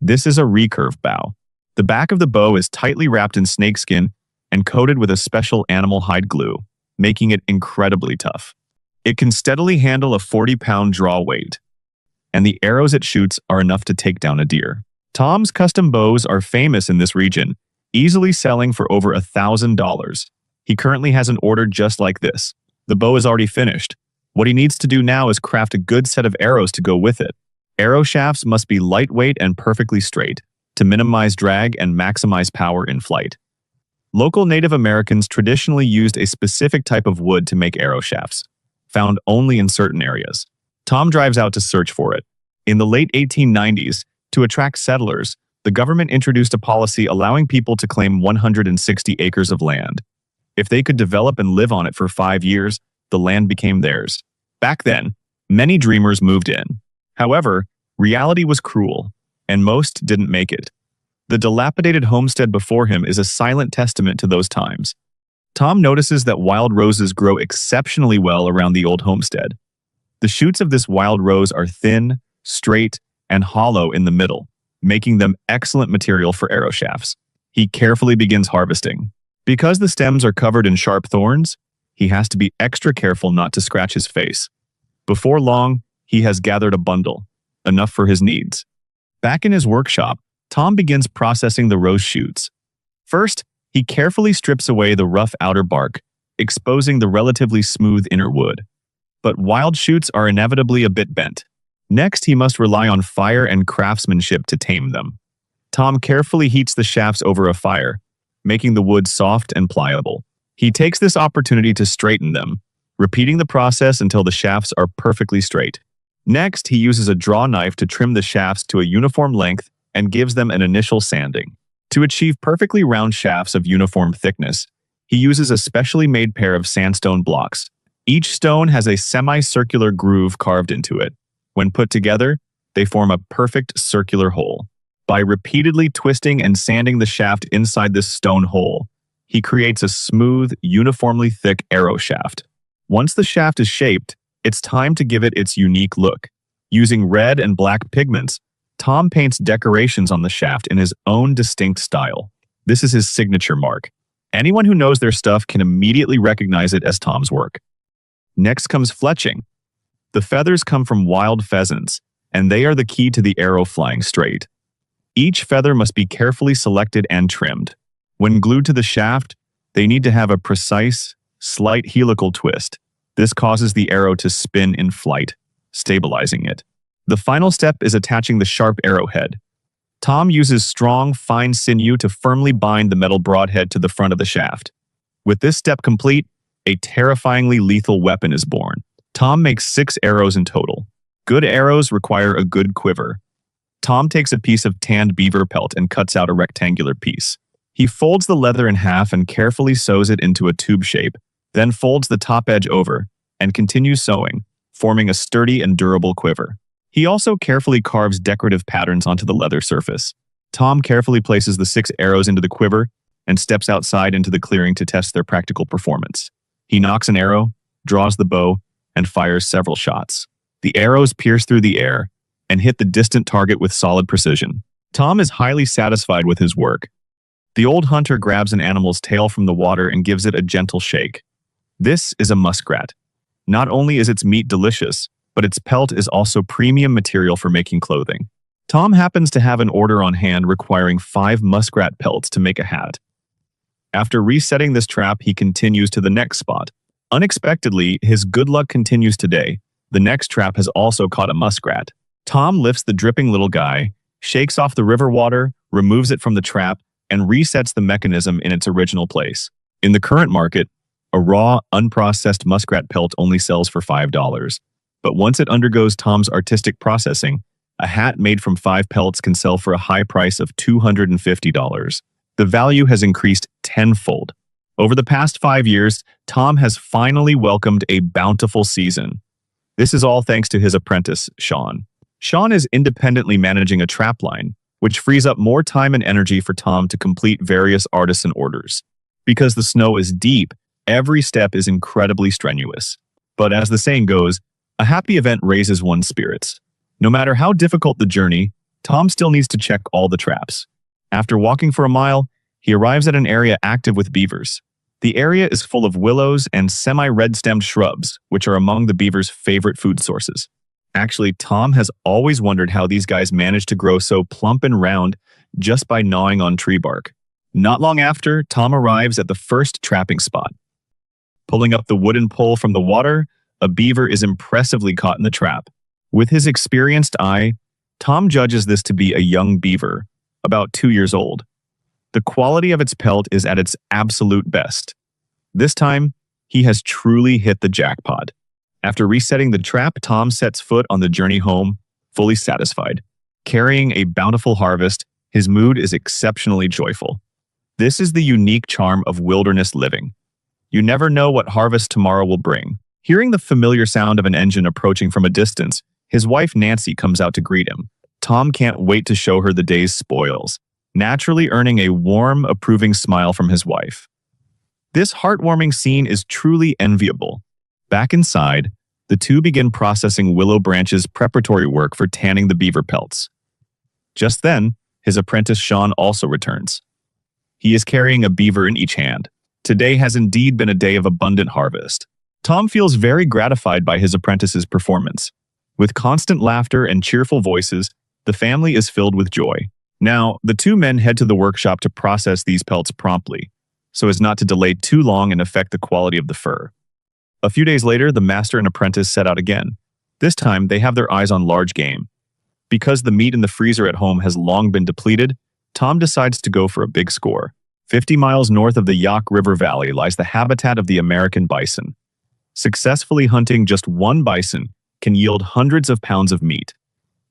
This is a recurve bow. The back of the bow is tightly wrapped in snakeskin and coated with a special animal hide glue, making it incredibly tough. It can steadily handle a 40-pound draw weight, and the arrows it shoots are enough to take down a deer. Tom's custom bows are famous in this region, easily selling for over $1,000. He currently has an order just like this. The bow is already finished. What he needs to do now is craft a good set of arrows to go with it. Arrow shafts must be lightweight and perfectly straight to minimize drag and maximize power in flight. Local Native Americans traditionally used a specific type of wood to make arrow shafts, found only in certain areas. Tom drives out to search for it. In the late 1890s, to attract settlers, the government introduced a policy allowing people to claim 160 acres of land. If they could develop and live on it for 5 years, the land became theirs. Back then, many dreamers moved in. However, reality was cruel, and most didn't make it. The dilapidated homestead before him is a silent testament to those times. Tom notices that wild roses grow exceptionally well around the old homestead. The shoots of this wild rose are thin, straight, and hollow in the middle, making them excellent material for arrow shafts. He carefully begins harvesting. Because the stems are covered in sharp thorns, he has to be extra careful not to scratch his face. Before long, he has gathered a bundle, enough for his needs. Back in his workshop, Tom begins processing the rose shoots. First, he carefully strips away the rough outer bark, exposing the relatively smooth inner wood. But wild shoots are inevitably a bit bent. Next, he must rely on fire and craftsmanship to tame them. Tom carefully heats the shafts over a fire, making the wood soft and pliable. He takes this opportunity to straighten them, repeating the process until the shafts are perfectly straight. Next, he uses a draw knife to trim the shafts to a uniform length and gives them an initial sanding. To achieve perfectly round shafts of uniform thickness, he uses a specially made pair of sandstone blocks. Each stone has a semicircular groove carved into it. When put together, they form a perfect circular hole. By repeatedly twisting and sanding the shaft inside this stone hole, he creates a smooth, uniformly thick arrow shaft. Once the shaft is shaped, it's time to give it its unique look. Using red and black pigments, Tom paints decorations on the shaft in his own distinct style. This is his signature mark. Anyone who knows their stuff can immediately recognize it as Tom's work. Next comes fletching. The feathers come from wild pheasants, and they are the key to the arrow flying straight. Each feather must be carefully selected and trimmed. When glued to the shaft, they need to have a precise, slight helical twist. This causes the arrow to spin in flight, stabilizing it. The final step is attaching the sharp arrowhead. Tom uses strong, fine sinew to firmly bind the metal broadhead to the front of the shaft. With this step complete, a terrifyingly lethal weapon is born. Tom makes 6 arrows in total. Good arrows require a good quiver. Tom takes a piece of tanned beaver pelt and cuts out a rectangular piece. He folds the leather in half and carefully sews it into a tube shape, then folds the top edge over and continues sewing, forming a sturdy and durable quiver. He also carefully carves decorative patterns onto the leather surface. Tom carefully places the 6 arrows into the quiver and steps outside into the clearing to test their practical performance. He nocks an arrow, draws the bow, and fires several shots. The arrows pierce through the air and hit the distant target with solid precision. Tom is highly satisfied with his work. The old hunter grabs an animal's tail from the water and gives it a gentle shake. This is a muskrat. Not only is its meat delicious, but its pelt is also premium material for making clothing. Tom happens to have an order on hand requiring 5 muskrat pelts to make a hat. After resetting this trap, he continues to the next spot. Unexpectedly, his good luck continues today. The next trap has also caught a muskrat. Tom lifts the dripping little guy, shakes off the river water, removes it from the trap, and resets the mechanism in its original place. In the current market, a raw, unprocessed muskrat pelt only sells for $5. But once it undergoes Tom's artistic processing, a hat made from 5 pelts can sell for a high price of $250. The value has increased tenfold. Over the past 5 years, Tom has finally welcomed a bountiful season. This is all thanks to his apprentice, Sean. Sean is independently managing a trap line, which frees up more time and energy for Tom to complete various artisan orders. Because the snow is deep, every step is incredibly strenuous. But as the saying goes, a happy event raises one's spirits. No matter how difficult the journey, Tom still needs to check all the traps. After walking for a mile, he arrives at an area active with beavers. The area is full of willows and semi-red-stemmed shrubs, which are among the beavers' favorite food sources. Actually, Tom has always wondered how these guys manage to grow so plump and round just by gnawing on tree bark. Not long after, Tom arrives at the first trapping spot. Pulling up the wooden pole from the water, a beaver is impressively caught in the trap. With his experienced eye, Tom judges this to be a young beaver, about 2 years old. The quality of its pelt is at its absolute best. This time, he has truly hit the jackpot. After resetting the trap, Tom sets foot on the journey home, fully satisfied. Carrying a bountiful harvest, his mood is exceptionally joyful. This is the unique charm of wilderness living. You never know what harvest tomorrow will bring. Hearing the familiar sound of an engine approaching from a distance, his wife Nancy comes out to greet him. Tom can't wait to show her the day's spoils, naturally earning a warm, approving smile from his wife. This heartwarming scene is truly enviable. Back inside, the two begin processing willow branches preparatory work for tanning the beaver pelts. Just then, his apprentice Sean also returns. He is carrying a beaver in each hand. Today has indeed been a day of abundant harvest. Tom feels very gratified by his apprentice's performance. With constant laughter and cheerful voices, the family is filled with joy. Now, the two men head to the workshop to process these pelts promptly, so as not to delay too long and affect the quality of the fur. A few days later, the master and apprentice set out again. This time, they have their eyes on large game. Because the meat in the freezer at home has long been depleted, Tom decides to go for a big score. 50 miles north of the Yaak River Valley lies the habitat of the American bison. Successfully hunting just one bison can yield hundreds of pounds of meat.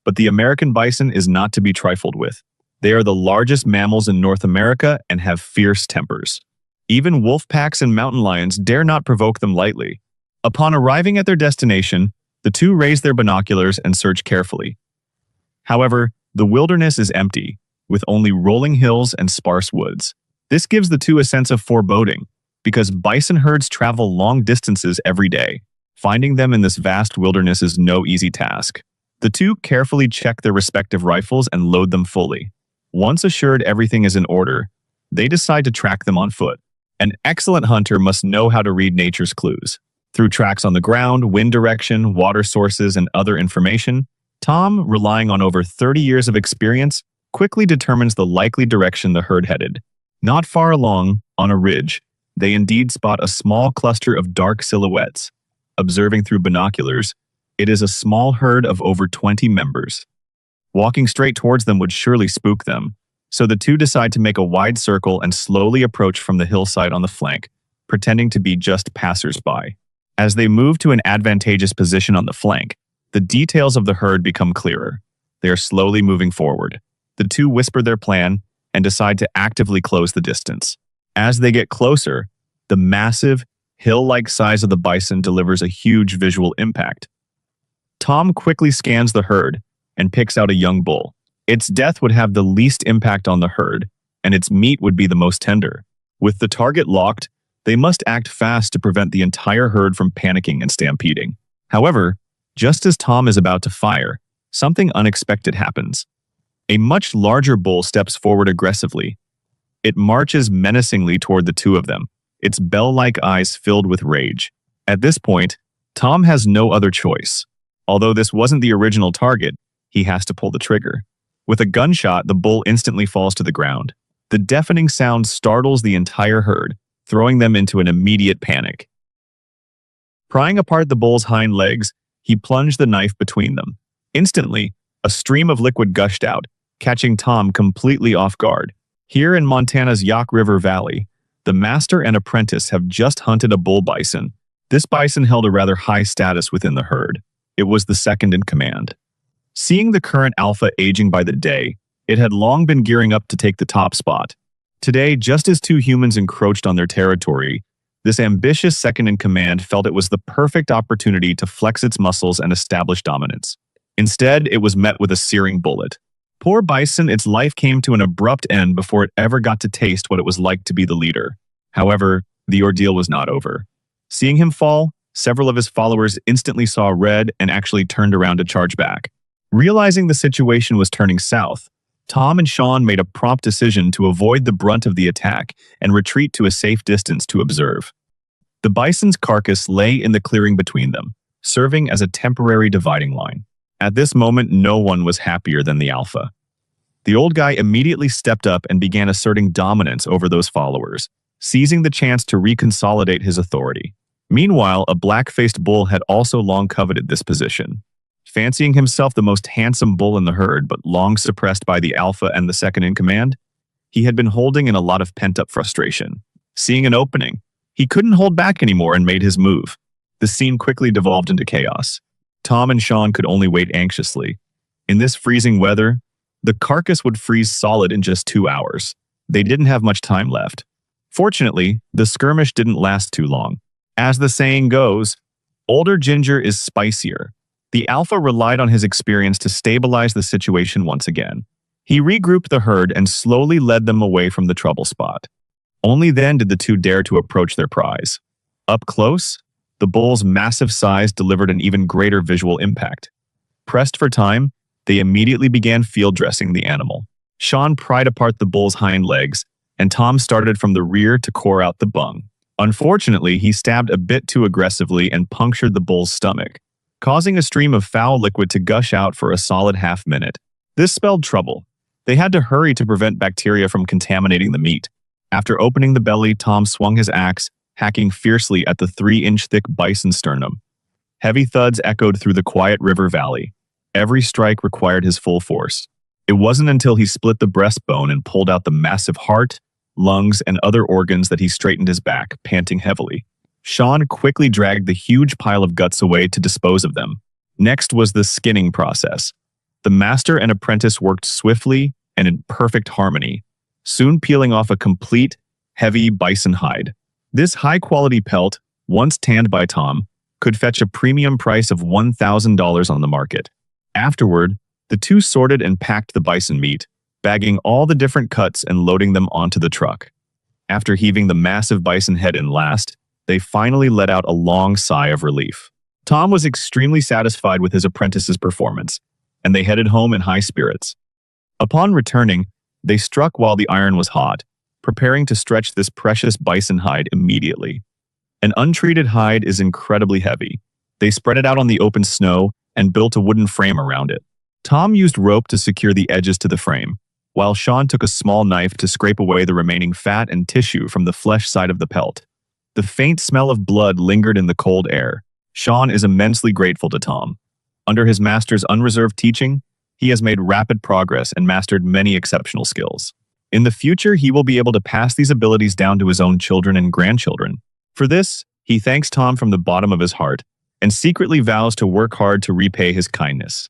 But the American bison is not to be trifled with. They are the largest mammals in North America and have fierce tempers. Even wolf packs and mountain lions dare not provoke them lightly. Upon arriving at their destination, the two raise their binoculars and search carefully. However, the wilderness is empty, with only rolling hills and sparse woods. This gives the two a sense of foreboding, because bison herds travel long distances every day. Finding them in this vast wilderness is no easy task. The two carefully check their respective rifles and load them fully. Once assured everything is in order, they decide to track them on foot. An excellent hunter must know how to read nature's clues. Through tracks on the ground, wind direction, water sources, and other information, Tom, relying on over 30 years of experience, quickly determines the likely direction the herd headed. Not far along, on a ridge, they indeed spot a small cluster of dark silhouettes. Observing through binoculars, it is a small herd of over 20 members. Walking straight towards them would surely spook them, so the two decide to make a wide circle and slowly approach from the hillside on the flank, pretending to be just passers-by. As they move to an advantageous position on the flank, the details of the herd become clearer. They are slowly moving forward. The two whisper their plan and decide to actively close the distance. As they get closer, the massive, hill-like size of the bison delivers a huge visual impact. Tom quickly scans the herd and picks out a young bull. Its death would have the least impact on the herd, and its meat would be the most tender. With the target locked, they must act fast to prevent the entire herd from panicking and stampeding. However, just as Tom is about to fire, something unexpected happens. A much larger bull steps forward aggressively. It marches menacingly toward the two of them, its bell-like eyes filled with rage. At this point, Tom has no other choice. Although this wasn't the original target, he has to pull the trigger. With a gunshot, the bull instantly falls to the ground. The deafening sound startles the entire herd, throwing them into an immediate panic. Prying apart the bull's hind legs, he plunged the knife between them. Instantly, a stream of liquid gushed out, catching Tom completely off guard. Here in Montana's Yaak River Valley, the master and apprentice have just hunted a bull bison. This bison held a rather high status within the herd. It was the second in command. Seeing the current alpha aging by the day, it had long been gearing up to take the top spot. Today, just as two humans encroached on their territory, this ambitious second in command felt it was the perfect opportunity to flex its muscles and establish dominance. Instead, it was met with a searing bullet. Poor bison, its life came to an abrupt end before it ever got to taste what it was like to be the leader. However, the ordeal was not over. Seeing him fall, several of his followers instantly saw red and actually turned around to charge back. Realizing the situation was turning south, Tom and Sean made a prompt decision to avoid the brunt of the attack and retreat to a safe distance to observe. The bison's carcass lay in the clearing between them, serving as a temporary dividing line. At this moment, no one was happier than the alpha. The old guy immediately stepped up and began asserting dominance over those followers, seizing the chance to reconsolidate his authority. Meanwhile, a black-faced bull had also long coveted this position. Fancying himself the most handsome bull in the herd, but long suppressed by the alpha and the second in command, he had been holding in a lot of pent-up frustration. Seeing an opening, he couldn't hold back anymore and made his move. The scene quickly devolved into chaos. Tom and Sean could only wait anxiously. In this freezing weather, the carcass would freeze solid in just 2 hours. They didn't have much time left. Fortunately, the skirmish didn't last too long. As the saying goes, older ginger is spicier. The alpha relied on his experience to stabilize the situation once again. He regrouped the herd and slowly led them away from the trouble spot. Only then did the two dare to approach their prize. Up close, the bull's massive size delivered an even greater visual impact. Pressed for time, they immediately began field dressing the animal. Sean pried apart the bull's hind legs, and Tom started from the rear to core out the bung. Unfortunately, he stabbed a bit too aggressively and punctured the bull's stomach, causing a stream of foul liquid to gush out for a solid half-minute. This spelled trouble. They had to hurry to prevent bacteria from contaminating the meat. After opening the belly, Tom swung his axe, hacking fiercely at the 3-inch-thick bison sternum. Heavy thuds echoed through the quiet river valley. Every strike required his full force. It wasn't until he split the breastbone and pulled out the massive heart, lungs, and other organs that he straightened his back, panting heavily. Sean quickly dragged the huge pile of guts away to dispose of them. Next was the skinning process. The master and apprentice worked swiftly, and in perfect harmony, soon peeling off a complete, heavy bison hide. This high-quality pelt, once tanned by Tom, could fetch a premium price of $1,000 on the market. Afterward, the two sorted and packed the bison meat, bagging all the different cuts and loading them onto the truck. After heaving the massive bison head in last, they finally let out a long sigh of relief. Tom was extremely satisfied with his apprentice's performance, and they headed home in high spirits. Upon returning, they struck while the iron was hot, preparing to stretch this precious bison hide immediately. An untreated hide is incredibly heavy. They spread it out on the open snow and built a wooden frame around it. Tom used rope to secure the edges to the frame, while Sean took a small knife to scrape away the remaining fat and tissue from the flesh side of the pelt. The faint smell of blood lingered in the cold air. Sean is immensely grateful to Tom. Under his master's unreserved teaching, he has made rapid progress and mastered many exceptional skills. In the future, he will be able to pass these abilities down to his own children and grandchildren. For this, he thanks Tom from the bottom of his heart and secretly vows to work hard to repay his kindness.